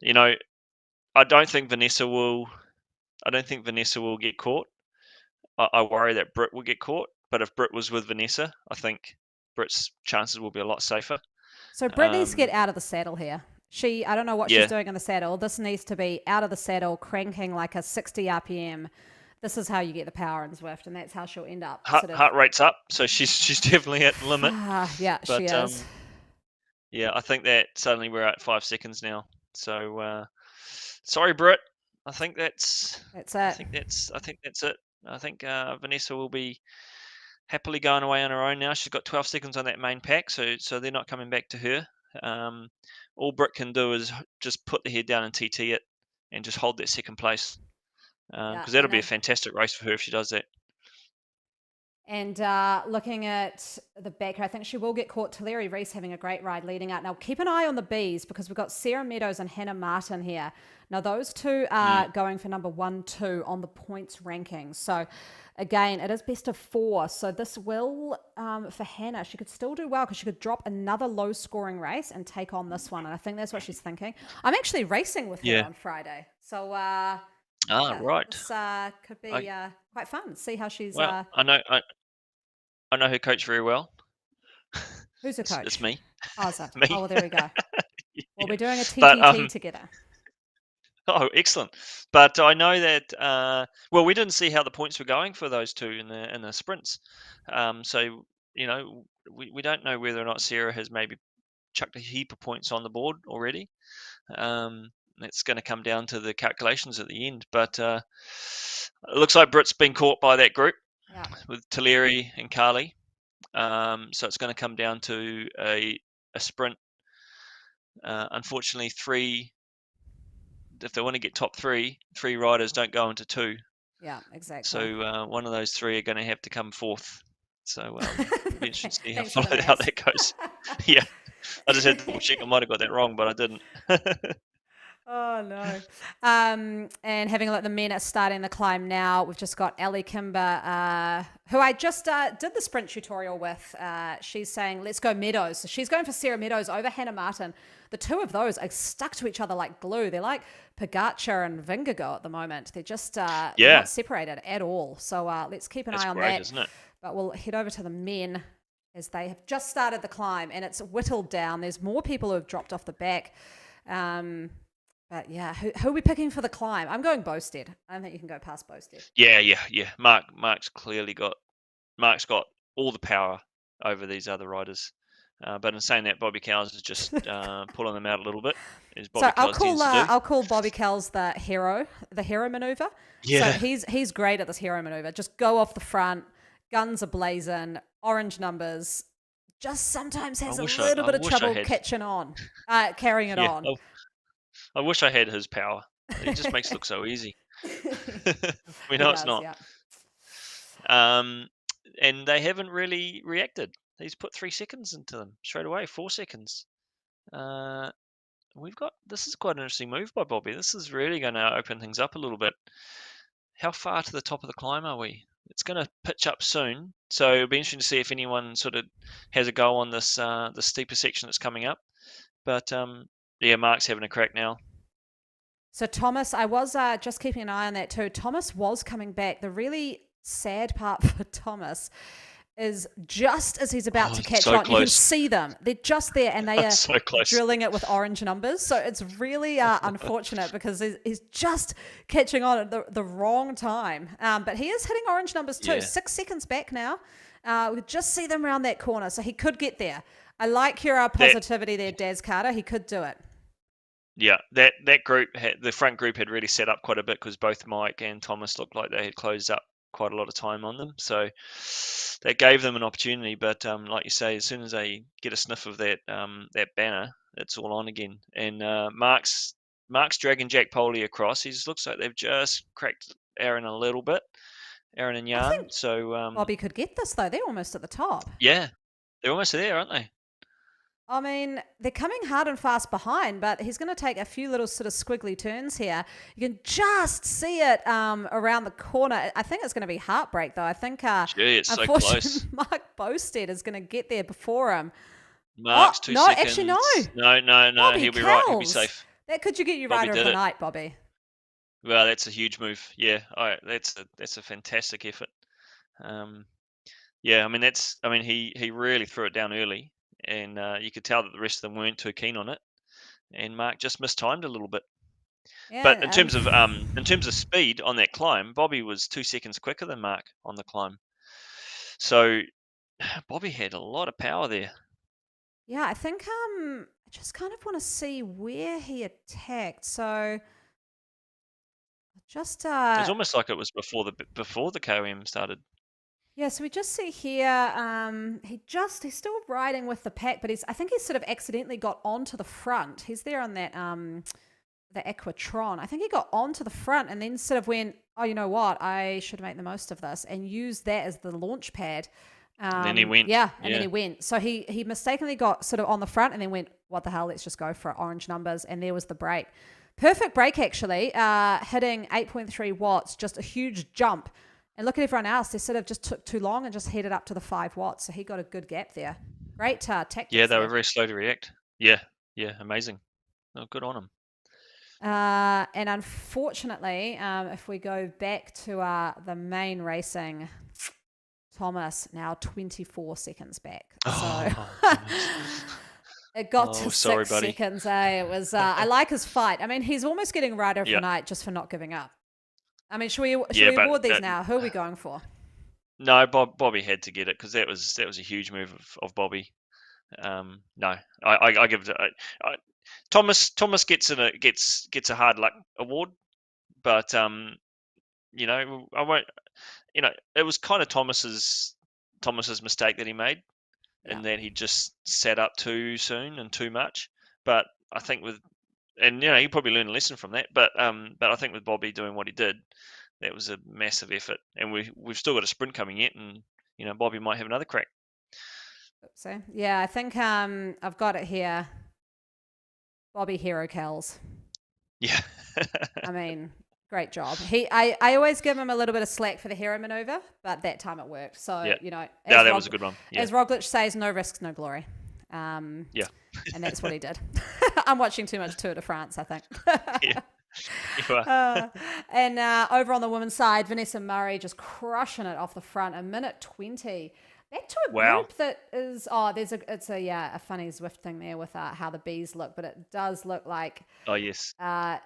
Speaker 2: you know, I don't think Vanessa will. I don't think Vanessa will get caught. I worry that Britt will get caught. But if Britt was with Vanessa, I think Britt's chances will be a lot safer.
Speaker 1: So Britt needs to get
Speaker 2: Um,
Speaker 1: out of the saddle here. I don't know what she's
Speaker 2: yeah,
Speaker 1: doing in the saddle. This needs to be out of the saddle, cranking like a 60 RPM. This is how you get the power in Zwift, and that's how she'll end up
Speaker 2: heart,
Speaker 1: sort of.
Speaker 2: heart rate's up, so she's definitely at the limit.
Speaker 1: Yeah, she
Speaker 2: But
Speaker 1: is.
Speaker 2: yeah, I think that suddenly we're at 5 seconds now. So sorry, Britt. I think that's.
Speaker 1: That's
Speaker 2: I
Speaker 1: it.
Speaker 2: think that's. I think that's it. I think Vanessa will be happily going away on her own now. She's got 12 seconds on that main pack, so they're not coming back to her. Um, all Britt can do is just put the head down and TT it, and just hold that second place.
Speaker 1: Yeah,
Speaker 2: Because that'll
Speaker 1: and
Speaker 2: be a fantastic race for her if she does that.
Speaker 1: And looking at the back, I think she will get caught. Tulare Reese having a great ride leading out. Now, keep an eye on the Bs, because we've got Sarah Meadows and Hannah Martin here. Now, those two are
Speaker 2: Mm.
Speaker 1: going for number 1, 2 on the points ranking. So, again, it is best of 4. So, this will, for Hannah, she could still do well, because she could drop another low scoring race and take on this one. And I think that's what she's thinking. I'm actually racing with her
Speaker 2: Yeah.
Speaker 1: on Friday. So,
Speaker 2: Ah,
Speaker 1: yeah,
Speaker 2: right.
Speaker 1: this could be
Speaker 2: I
Speaker 1: quite fun. See how she's.
Speaker 2: well, I know her coach very well.
Speaker 1: Who's a
Speaker 2: It's
Speaker 1: coach?
Speaker 2: me,
Speaker 1: Oh, is it? Oh,
Speaker 2: me.
Speaker 1: well, there we go. Well,
Speaker 2: Yeah.
Speaker 1: we're doing a
Speaker 2: But
Speaker 1: TTT together.
Speaker 2: oh, excellent. But I know that well, we didn't see how the points were going for those two in the sprints. So we don't know whether or not Sarah has maybe chucked a heap of points on the board already. It's going to come down to the calculations at the end. But it looks like Britt's been caught by that group
Speaker 1: Yeah.
Speaker 2: with Tulare and Carly. So it's going to come down to a sprint. Unfortunately, if they want to get top three riders don't go into two.
Speaker 1: Yeah, exactly.
Speaker 2: So one of those three are going to have to come fourth. So it'll be interesting to see
Speaker 1: Thanks for the
Speaker 2: how
Speaker 1: maths.
Speaker 2: that goes. Yeah, I just had to double check. I might have got that wrong, but I didn't.
Speaker 1: Oh no. And having a look, the men are starting the climb now. We've just got Ellie Kimber, who I just did the sprint tutorial with. She's saying, let's go Meadows. So she's going for Sarah Meadows over Hannah Martin. The two of those are stuck to each other like glue. They're like Pogacar and Vingegaard at the moment. They're just, they're
Speaker 2: Yeah,
Speaker 1: not separated at all. So let's keep an
Speaker 2: that's
Speaker 1: eye on
Speaker 2: great,
Speaker 1: that.
Speaker 2: isn't it?
Speaker 1: But we'll head over to the men as they have just started the climb and it's whittled down. There's more people who have dropped off the back. Um, but yeah, who are we picking for the climb? I'm going Bowstead. I don't think you can go past Bowstead.
Speaker 2: Yeah, yeah, yeah. Mark's got all the power over these other riders. But in saying that, Bobby Cowles is just pulling them out a little bit, as
Speaker 1: So
Speaker 2: Bobby Cowles tends to do.
Speaker 1: I'll call Bobby Kells the hero maneuver. So
Speaker 2: Yeah,
Speaker 1: he's great at this hero maneuver. Just go off the front, guns are blazing, orange numbers. Just sometimes has a little
Speaker 2: I
Speaker 1: bit of
Speaker 2: wish I
Speaker 1: trouble
Speaker 2: had.
Speaker 1: carrying it
Speaker 2: Yeah,
Speaker 1: on.
Speaker 2: I wish I had his power. He just makes it look so easy. We
Speaker 1: He
Speaker 2: know it's
Speaker 1: does,
Speaker 2: not.
Speaker 1: yeah.
Speaker 2: Um, and they haven't really reacted. He's put 3 seconds into them straight away, 4 seconds. Uh, we've got this is quite an interesting move by Bobby. This is really going to open things up a little bit. How far to the top of the climb are we? It's going to pitch up soon, so it'll be interesting to see if anyone sort of has a go on this the steeper section that's coming up. But yeah, Mark's having a crack now.
Speaker 1: So Thomas, I was just keeping an eye on that too. Thomas was coming back. The really sad part for Thomas is just as he's about
Speaker 2: Oh,
Speaker 1: to
Speaker 2: it's
Speaker 1: catch
Speaker 2: so
Speaker 1: on, you can
Speaker 2: close,
Speaker 1: see them. They're just there and they are
Speaker 2: so close.
Speaker 1: drilling it with orange numbers. So it's really unfortunate because he's just catching on at the wrong time. But he is hitting orange numbers too.
Speaker 2: Yeah,
Speaker 1: 6 seconds back now. We could just see them around that corner. So he could get there. I like your
Speaker 2: that
Speaker 1: positivity there, Des Carter. He could do it.
Speaker 2: yeah that group the front group had really set up quite a bit because both Mike and Thomas looked like they had closed up quite a lot of time on them, so that gave them an opportunity. But like you say, as soon as they get a sniff of that banner, it's all on again. And Mark's dragging Jack Poley across. He looks like they've just cracked Aaron a little bit, Aaron and
Speaker 1: I
Speaker 2: Jan.
Speaker 1: think
Speaker 2: So
Speaker 1: Bobby could get this though. They're almost at the top.
Speaker 2: yeah, they're almost there, aren't they?
Speaker 1: I mean, they're coming hard and fast behind, but he's going to take a few little sort of squiggly turns here. You can just see it around the corner. I think it's going to be heartbreak, though. I think,
Speaker 2: Gee, it's so
Speaker 1: unfortunately,
Speaker 2: close.
Speaker 1: Mark Bowstead is going to get there before him. Oh,
Speaker 2: Mark's two
Speaker 1: no, actually, no.
Speaker 2: seconds. No, no, no.
Speaker 1: Bobby
Speaker 2: He'll be right. He'll be
Speaker 1: Kells.
Speaker 2: safe.
Speaker 1: That could you get you
Speaker 2: Bobby
Speaker 1: rider of
Speaker 2: did
Speaker 1: the
Speaker 2: it.
Speaker 1: night, Bobby.
Speaker 2: Well, that's a huge move. Yeah, that's a fantastic effort. Um, yeah, I mean he really threw it down early, and you could tell that the rest of them weren't too keen on it, and Mark just mistimed a little bit. But
Speaker 1: Yeah,
Speaker 2: in terms of speed on that climb, Bobby was 2 seconds quicker than Mark on the climb. So Bobby had a lot of power there.
Speaker 1: yeah, I think I just kind of want to see where he attacked. So just
Speaker 2: It was almost like it was before the KOM started.
Speaker 1: yeah, so we just see here, he's still riding with the pack, but I think he's sort of accidentally got onto the front. He's there on that, the Equatron. I think he got onto the front and then sort of went, oh, you know what? I should make the most of this and use that as the launch pad.
Speaker 2: And then he went.
Speaker 1: Yeah, and then
Speaker 2: Yeah.
Speaker 1: he went. So he mistakenly got sort of on the front and then went, what the hell? Let's just go for orange numbers. And there was the break. Perfect break, actually, hitting 8.3 watts, just a huge jump. And look at everyone else. They sort of just took too long and just headed up to the 5 watts. So he got a good gap there. Great tactics
Speaker 2: Yeah, they were
Speaker 1: there.
Speaker 2: very slow to react. Yeah, yeah, amazing. Oh, good on them.
Speaker 1: And unfortunately, if we go back to the main racing, Thomas now 24 seconds back. So
Speaker 2: Oh, Thomas.
Speaker 1: it got
Speaker 2: Oh,
Speaker 1: to
Speaker 2: sorry,
Speaker 1: 6
Speaker 2: buddy.
Speaker 1: seconds. It was. I like his fight. I mean, he's almost getting rider of the
Speaker 2: Yeah,
Speaker 1: night just for not giving up. I mean, should
Speaker 2: yeah,
Speaker 1: we
Speaker 2: but
Speaker 1: award these now? Who are we going for?
Speaker 2: no, Bobby had to get it because that was a huge move of Bobby. No, I give it. Thomas gets a hard luck award, but I won't. It was kind of Thomas's mistake that he made,
Speaker 1: Yeah.
Speaker 2: and that he just set up too soon and too much. But I think he probably learned a lesson from that. But I think with Bobby doing what he did, that was a massive effort, and we've still got a sprint coming yet, and Bobby might have another crack.
Speaker 1: So yeah, I think I've got it here. Bobby Hero Kells.
Speaker 2: Yeah.
Speaker 1: I mean, great job. I always give him a little bit of slack for the hero maneuver, but that time it worked. So,
Speaker 2: Yeah. No, that was a good one. Yeah.
Speaker 1: As Roglic says, no risks, no glory. Um,
Speaker 2: Yeah.
Speaker 1: and that's what he did. I'm watching too much Tour de France, I think.
Speaker 2: Yeah. You are.
Speaker 1: And over on the women's side, Vanessa Murray just crushing it off the front, a minute 20. Back to a
Speaker 2: Wow.
Speaker 1: group that is it's a funny Zwift thing there with how the bees look, but it does look like
Speaker 2: Oh, yes.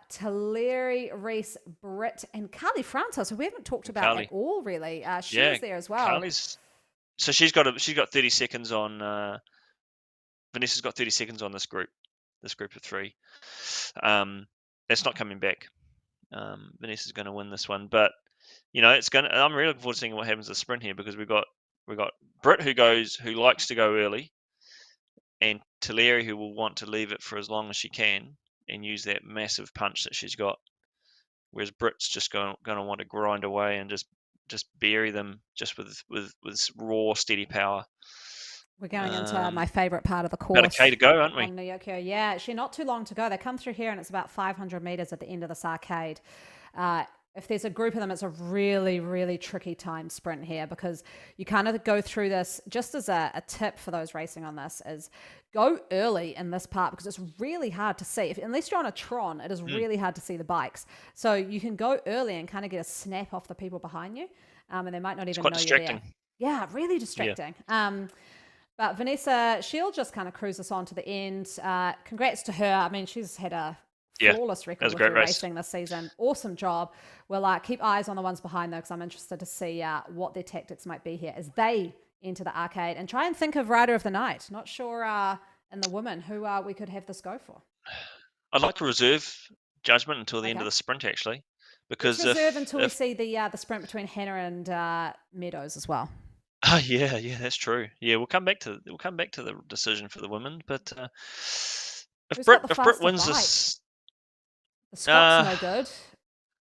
Speaker 1: Tulare, Reese, Britt, and Carly Francis, who we haven't talked
Speaker 2: And
Speaker 1: about at
Speaker 2: Carly.
Speaker 1: all really. She
Speaker 2: Yeah.
Speaker 1: was there as well.
Speaker 2: Carly's. So she's got 30 seconds on. Vanessa's got 30 seconds on this group of three. That's not coming back. Vanessa's going to win this one, but it's going. I'm really looking forward to seeing what happens in the sprint here, because we got Britt who likes to go early, and Tulare who will want to leave it for as long as she can and use that massive punch that she's got. Whereas Britt's just going to want to grind away and just bury them just with raw steady power.
Speaker 1: We're going into my favorite part of the
Speaker 2: About a K
Speaker 1: course
Speaker 2: to go, aren't we?
Speaker 1: on Nyokio. Yeah, actually not too long to go. They come through here and it's about 500 meters at the end of this arcade. If there's a group of them, it's a really, really tricky time sprint here, because you kind of go through this, just as a tip for those racing on this, is go early in this part, because it's really hard to see. Unless you're on a Tron, it is really hard to see the bikes. So you can go early and kind of get a snap off the people behind you, and they might not even know you're there. Yeah, really distracting. Yeah. But Vanessa, she'll just kind of cruise us on to the end. Congrats to her. I mean, she's had a flawless record with racing this season. Awesome job. We'll keep eyes on the ones behind, though, because I'm interested to see what their tactics might be here as they enter the arcade and try and think of Rider of the Night. Not sure in the women who we could have this go for.
Speaker 2: I'd like to reserve judgment until the end of the sprint, actually, because
Speaker 1: let's reserve until we see the sprint between Hannah and Meadows as well.
Speaker 2: Oh yeah, that's true. Yeah, we'll come back to the decision for the women, but if Britt wins this,
Speaker 1: the Scott's no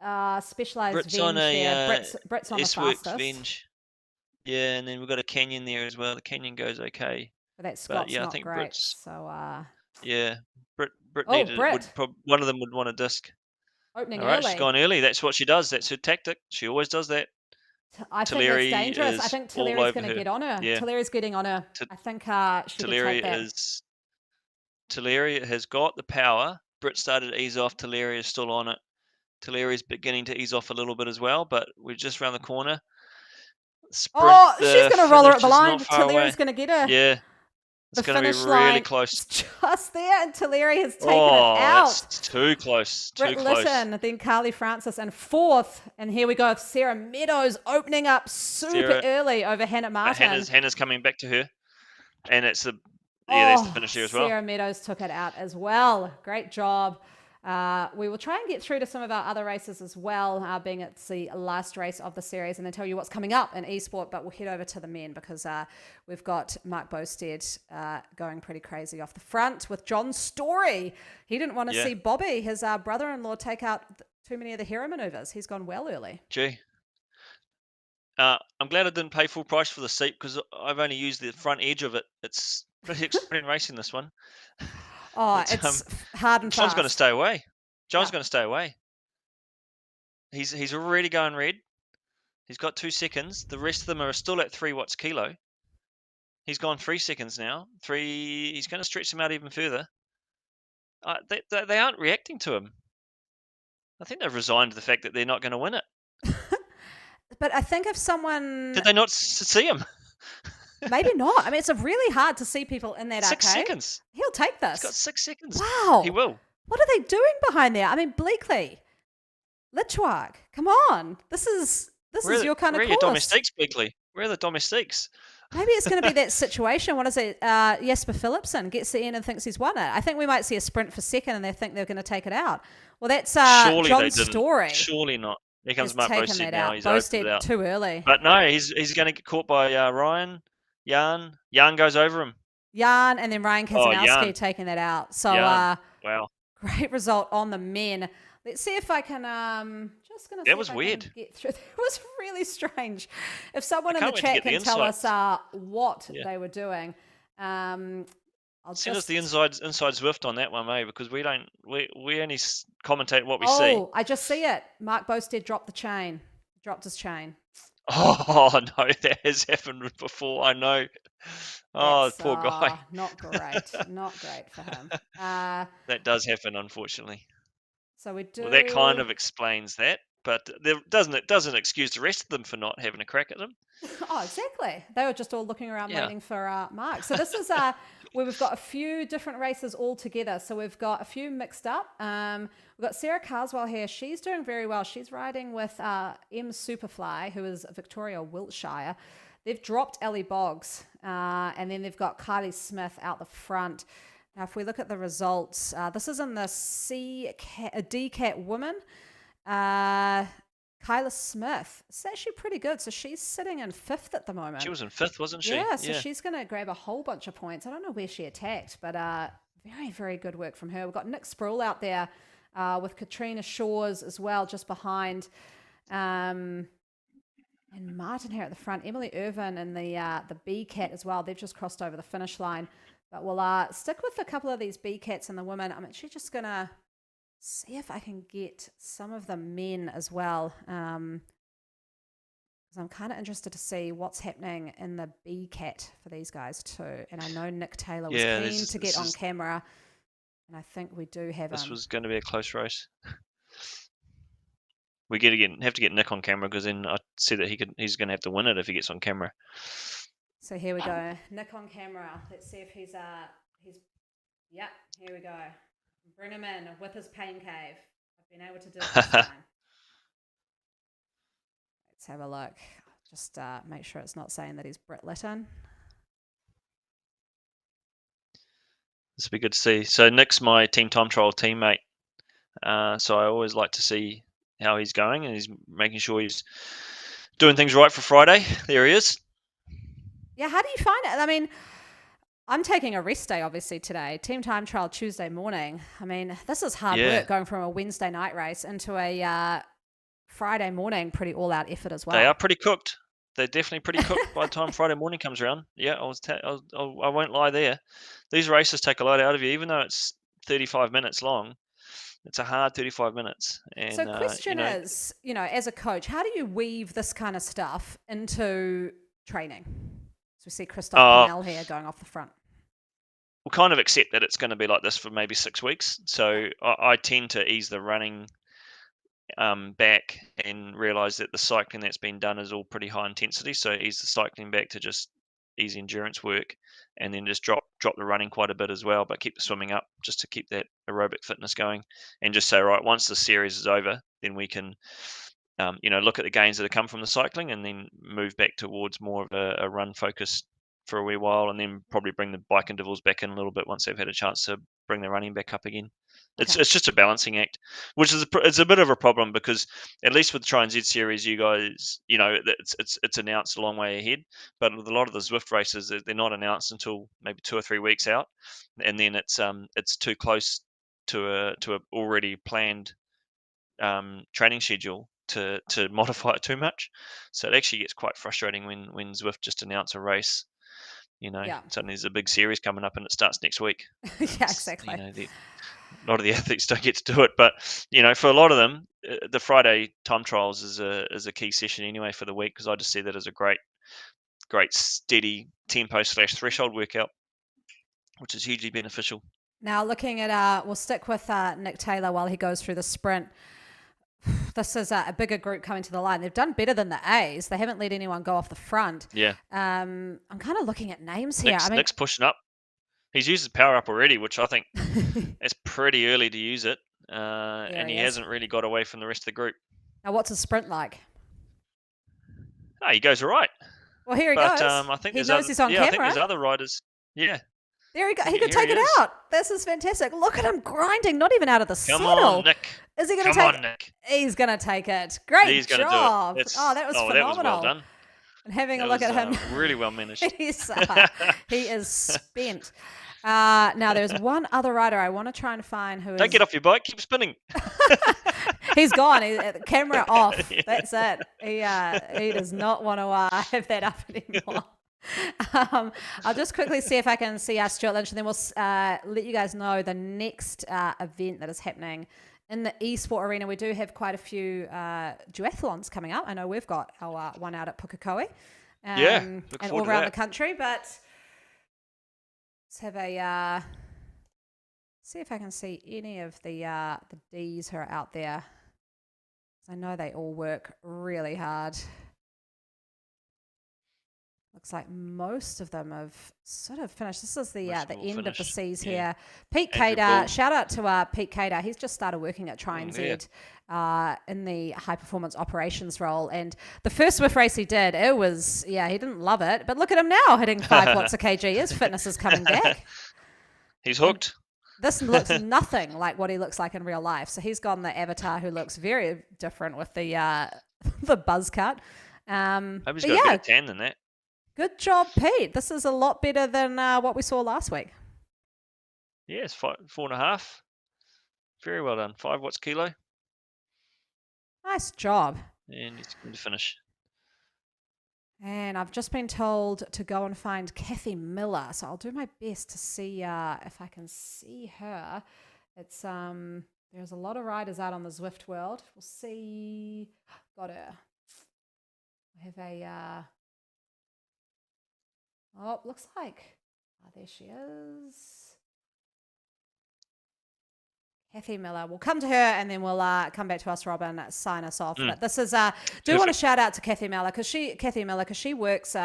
Speaker 1: good. Specialized
Speaker 2: Britt's
Speaker 1: Venge
Speaker 2: on
Speaker 1: there. Britt's on the fastest.
Speaker 2: Venge. Yeah, and then we've got a Canyon there as well. The Canyon goes okay,
Speaker 1: but that Scott's
Speaker 2: yeah,
Speaker 1: not
Speaker 2: I think
Speaker 1: great.
Speaker 2: Britt's.
Speaker 1: So
Speaker 2: yeah, Britt needed. One of them would want a disc.
Speaker 1: Opening
Speaker 2: all right,
Speaker 1: early.
Speaker 2: She's gone early. That's what she does. That's her tactic. She always does that.
Speaker 1: I think that's dangerous. I think Tulari's going to get on her. Yeah. Tulari's getting on her. I think she
Speaker 2: Tulare
Speaker 1: could take that.
Speaker 2: Tulare has got the power. Britt started to ease off. Tulare is still on it. Tulare is beginning to ease off a little bit as well, but we're just around the corner.
Speaker 1: Sprint, she's going to roll her at the line. Tulari's going to get her.
Speaker 2: Yeah. It's going to be really close.
Speaker 1: It's just there, and Tulare has taken it out.
Speaker 2: That's too close.
Speaker 1: Britt Lytton, then Carly Francis in fourth. And here we go. Sarah Meadows opening up super early over Hannah Martin.
Speaker 2: Hannah's coming back to her. And it's that's the finish here as well.
Speaker 1: Sarah Meadows took it out as well. Great job. We will try and get through to some of our other races as well, being it's the last race of the series, and then tell you what's coming up in eSport, but we'll head over to the men because we've got Mark Bosted going pretty crazy off the front with John Story. He didn't want to see Bobby, his brother-in-law, take out too many of the hero maneuvers. He's gone well early.
Speaker 2: Gee. I'm glad I didn't pay full price for the seat because I've only used the front edge of it. It's pretty exciting racing, this one.
Speaker 1: Oh, it's hard and fast.
Speaker 2: John's going to stay away. John's going to stay away. He's already going red. He's got 2 seconds. The rest of them are still at 3 watts kilo. He's gone 3 seconds now. He's going to stretch them out even further. They aren't reacting to him. I think they've resigned to the fact that they're not going to win it.
Speaker 1: But I think if someone...
Speaker 2: Did they not see him?
Speaker 1: Maybe not. I mean, it's really hard to see people in that
Speaker 2: 6
Speaker 1: arcade.
Speaker 2: seconds.
Speaker 1: He'll take this.
Speaker 2: He's got 6 seconds.
Speaker 1: Wow.
Speaker 2: He will.
Speaker 1: What are they doing behind there? I mean, Bleakley, Litchwag, come on. This is your kind of course.
Speaker 2: Where are your domestiques, Bleakley? Where are the domestiques?
Speaker 1: Maybe it's going to be that situation. What is it? Jesper Philipsen gets the end and thinks he's won it. I think we might see a sprint for second and they think they're going to take it out. Well, that's John's story.
Speaker 2: Surely not. Here comes Mark Bosted now. He's
Speaker 1: Bosted
Speaker 2: out
Speaker 1: too early.
Speaker 2: But no, he's going to get caught by Ryan. Jan goes over him.
Speaker 1: Jan and then Ryan Kazanowski taking that out. So
Speaker 2: wow,
Speaker 1: great result on the men. Let's see if I can just gonna.
Speaker 2: That was weird.
Speaker 1: Get through. It was really strange. If someone in the chat can tell us what they were doing. I'll
Speaker 2: Send us the
Speaker 1: just.
Speaker 2: inside Zwift on that one, mate, because we only commentate what we see.
Speaker 1: Oh, I just see it. Mark Bosted dropped the chain. Dropped his chain.
Speaker 2: Oh no, that has happened before. I know. Oh,
Speaker 1: That's
Speaker 2: poor guy.
Speaker 1: not great. Not great for him.
Speaker 2: That does happen, unfortunately.
Speaker 1: So we
Speaker 2: Well, that kind
Speaker 1: do.
Speaker 2: of explains that, but it doesn't excuse the rest of them for not having a crack at them.
Speaker 1: Oh, exactly. They were just all looking around
Speaker 2: Yeah.
Speaker 1: waiting for Mark. So this is where we've got a few different races all together. So we've got a few mixed up. We've got Sarah Carswell here. She's doing very well. She's riding with M Superfly, who is Victoria Wiltshire. They've dropped Ellie Boggs, and then they've got Kylie Smith out the front. Now, if we look at the results, this is in the D Cat woman. Kyla Smith. It's actually pretty good. So she's sitting in fifth at the
Speaker 2: She
Speaker 1: moment.
Speaker 2: was in fifth, wasn't she?
Speaker 1: Yeah, so
Speaker 2: Yeah.
Speaker 1: she's going to grab a whole bunch of points. I don't know where she attacked, but very, very good work from her. We've got Nick Sproul out there with Katrina Shores as well, just behind. And Martin here at the front. Emily Irvin and the B Cat as well. They've just crossed over the finish line. But we'll stick with a couple of these B Cats and the women. I'm actually just going to see if I can get some of the men as well. Because I'm kind of interested to see what's happening in the B Cat for these guys too. And I know Nick Taylor was keen to get on camera. And I think we do have
Speaker 2: This
Speaker 1: him.
Speaker 2: was going to be a close race. We have to get Nick on camera because then I see that he's going to have to win it if he gets on camera.
Speaker 1: So here we go. Nick on camera. Let's see if he's yeah, here we go. Bring him in with his pain cave. I've been able to do it this time. Let's have a look. Just make sure it's not saying that he's Brit Lytton.
Speaker 2: This will be good to see. So Nick's my team time trial teammate. So I always like to see how he's going, and he's making sure he's doing things right for Friday. There he is.
Speaker 1: Yeah, how do you find it? I mean, I'm taking a rest day, obviously, today. Team time trial Tuesday morning. I mean, this is hard work going from a Wednesday night race into a Friday morning, pretty all-out effort as well.
Speaker 2: They are pretty cooked. They're definitely pretty cooked by the time Friday morning comes around. Yeah, I won't lie there. These races take a lot out of you, even though it's 35 minutes long. It's a hard 35 minutes. And,
Speaker 1: so question is, as a coach, how do you weave this kind of stuff into training? So we see Christophe Pennell here going off the front.
Speaker 2: We'll kind of accept that it's going to be like this for maybe 6 weeks. So I tend to ease the running back and realize that the cycling that's been done is all pretty high intensity. So ease the cycling back to just easy endurance work, and then just drop the running quite a bit as well, but keep the swimming up just to keep that aerobic fitness going. And just say, right, once the series is over, then we can look at the gains that have come from the cycling and then move back towards more of a run focus for a wee while, and then probably bring the bike intervals back in a little bit once they've had a chance to bring the running back up again. Okay. It's just a balancing act, which is it's a bit of a problem because at least with the Try and Z series, you guys, it's announced a long way ahead. But with a lot of the Zwift races, they're not announced until maybe 2 or 3 weeks out, and then it's too close to a already planned training schedule to modify it too much. So it actually gets quite frustrating when Zwift just announce a race. Suddenly there's a big series coming up and it starts next week.
Speaker 1: Yeah, exactly.
Speaker 2: A lot of the athletes don't get to do it, but for a lot of them, the Friday time trials is a key session anyway for the week, because I just see that as a great steady tempo / threshold workout, which is hugely beneficial.
Speaker 1: Now looking at we'll stick with Nick Taylor while he goes through the sprint. This is a bigger group coming to the line. They've done better than the A's. They haven't let anyone go off the front.
Speaker 2: Yeah.
Speaker 1: I'm kind of looking at names here.
Speaker 2: Nick's pushing up. He's used his power up already, which I think it's pretty early to use it. And he hasn't really got away from the rest of the group.
Speaker 1: Now, what's his sprint like?
Speaker 2: Oh, he goes all right.
Speaker 1: Well, here he goes.
Speaker 2: I think
Speaker 1: he knows he's on camera.
Speaker 2: I think there's other riders. Yeah.
Speaker 1: There he goes. He could take it out. This is fantastic. Look at him grinding, not even out of the saddle.
Speaker 2: Come on, Nick.
Speaker 1: Is he going to take it? He's going to take it. Great job. Oh, that was phenomenal.
Speaker 2: That was well done.
Speaker 1: And having a look at him.
Speaker 2: Really well managed.
Speaker 1: He is spent. Now, there's one other rider I want to try and find who
Speaker 2: Don't get off your bike. Keep spinning.
Speaker 1: He's gone. Camera off. Yeah. That's it. He does not want to have that up anymore. I'll just quickly see if I can see Stuart Lynch, and then we'll let you guys know the next event that is happening in the eSport arena. We do have quite a few duathlons coming up. I know we've got our one out at Pukekohe
Speaker 2: Yeah, look
Speaker 1: and
Speaker 2: forward
Speaker 1: all
Speaker 2: to
Speaker 1: around the
Speaker 2: that.
Speaker 1: country. But let's have a see if I can see any of the Ds who are out there. I know they all work really hard. Looks like most of them have sort of finished. This is the
Speaker 2: Most of them all
Speaker 1: end of the
Speaker 2: finished.
Speaker 1: C's
Speaker 2: Yeah.
Speaker 1: here. Pete
Speaker 2: Andrew
Speaker 1: Cater,
Speaker 2: Bull.
Speaker 1: shout out to Pete Cater. He's just started working at Try and
Speaker 2: Yeah.
Speaker 1: Z in the high performance operations role. And the first Swift race he did, it was, he didn't love it. But look at him now hitting 5 watts a kg. His fitness is coming back.
Speaker 2: He's
Speaker 1: And
Speaker 2: hooked.
Speaker 1: this looks nothing like what he looks like in real life. So he's gone the avatar who looks very different with the the buzz cut.
Speaker 2: Hope he's
Speaker 1: But
Speaker 2: got a better tan than that.
Speaker 1: good job, Pete. This is a lot better than what we saw last week.
Speaker 2: Yeah, it's 4.5. Very well done. 5 watts kilo.
Speaker 1: Nice job.
Speaker 2: And he's going to finish.
Speaker 1: And I've just been told to go and find Kathy Miller, so I'll do my best to see if I can see her. It's there's a lot of riders out on the Zwift world. We'll see. Got her. I have a. Oh, looks like. Oh, there she is. Kathy Miller. We'll come to her and then we'll come back to us, Robin, sign us off. But this is do want to shout out to Kathy Miller because she works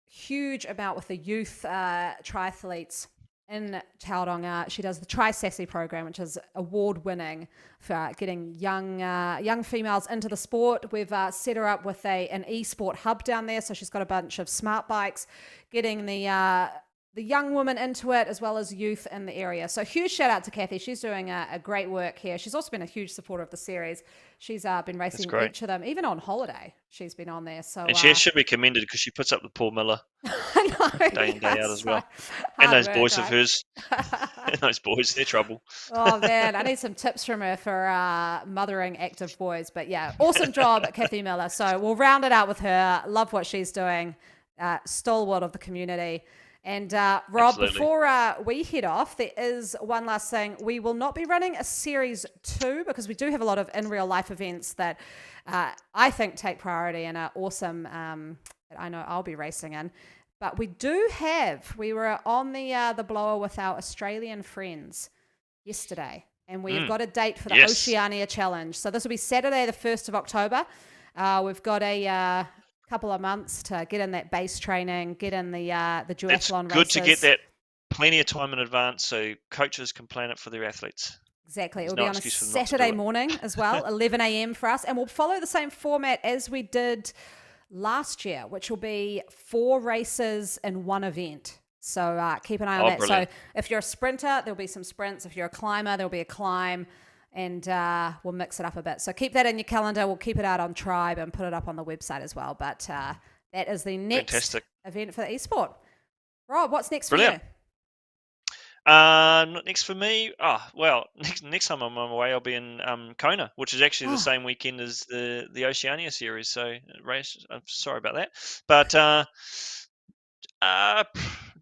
Speaker 1: huge amount with the youth triathletes in Tauranga. She does the Tri Sassy program, which is award winning for getting young females into the sport. We've set her up with an e-sport hub down there, so she's got a bunch of smart bikes, getting the young women into it as well as youth in the area. So huge shout out to Kathy. She's doing a great work here. She's also been a huge supporter of the series. She's been racing each of them, even on holiday. She's been on there. So
Speaker 2: and she should be commended because she puts up the Paul Miller day in, day out as well. And those boys of hers. And those boys, they're trouble.
Speaker 1: Oh, man. I need some tips from her for mothering active boys. But yeah, awesome job, Kathy Miller. So we'll round it out with her. Love what she's doing. Stalwart of the community. And Rob,
Speaker 2: Absolutely.
Speaker 1: before we head off, there is one last thing. We will not be running a Series 2 because we do have a lot of in real life events that I think take priority and are awesome that I know I'll be racing in. But we were on the blower with our Australian friends yesterday, and we've got a date for the Oceania Challenge. So this will be Saturday, the 1st of October. We've got a couple of months to get in that base training, get in the duathlon races.
Speaker 2: It's good to get that plenty of time in advance so coaches can plan it for their athletes.
Speaker 1: Exactly. It'll be on a Saturday morning as well, 11 a.m. for us. And we'll follow the same format as we did last year, which will be 4 races in one event. So keep an eye on that.
Speaker 2: Brilliant.
Speaker 1: So if you're a sprinter, there'll be some sprints. If you're a climber, there'll be a climb. And we'll mix it up a bit. So keep that in your calendar. We'll keep it out on Tribe and put it up on the website as well. But that is the next event for the eSport. Rob, what's next for you?
Speaker 2: Next for me, next time I'm on my way, I'll be in Kona, which is actually the same weekend as the Oceania series. So race. I'm sorry about that, but the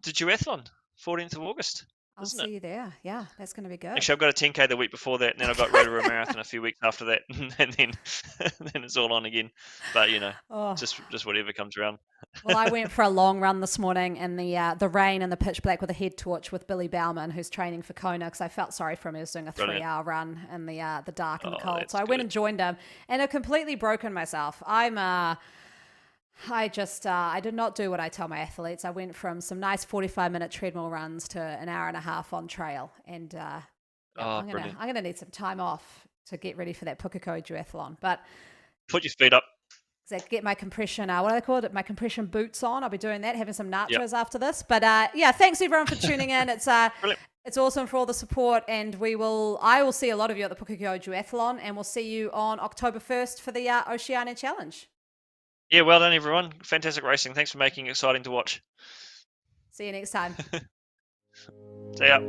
Speaker 2: duathlon, 14th of August.
Speaker 1: I'll see you there. Yeah, that's going to be good.
Speaker 2: Actually, I've got a 10K the week before that, and then I've got Rotorua Marathon a few weeks after that, and then it's all on again. But just whatever comes around.
Speaker 1: Well, I went for a long run this morning in the rain and the pitch black with a head torch with Billy Bauman, who's training for Kona, because I felt sorry for him. He was doing a 3-hour run in the dark and the cold. So I went and joined him, and I've completely broken myself. I did not do what I tell my athletes. I went from some nice 45-minute treadmill runs to an hour and a half on trail. And I'm gonna need some time off to get ready for that Pukekohe duathlon. But
Speaker 2: put your feet up.
Speaker 1: Get my compression, what do they call it? My compression boots on. I'll be doing that, having some nachos after this. But thanks everyone for tuning in. It's awesome for all the support, and I will see a lot of you at the Pukekohe duathlon, and we'll see you on October 1st for the Oceania Challenge.
Speaker 2: Yeah, well done, everyone. Fantastic racing. Thanks for making it exciting to watch.
Speaker 1: See you next time.
Speaker 2: See ya.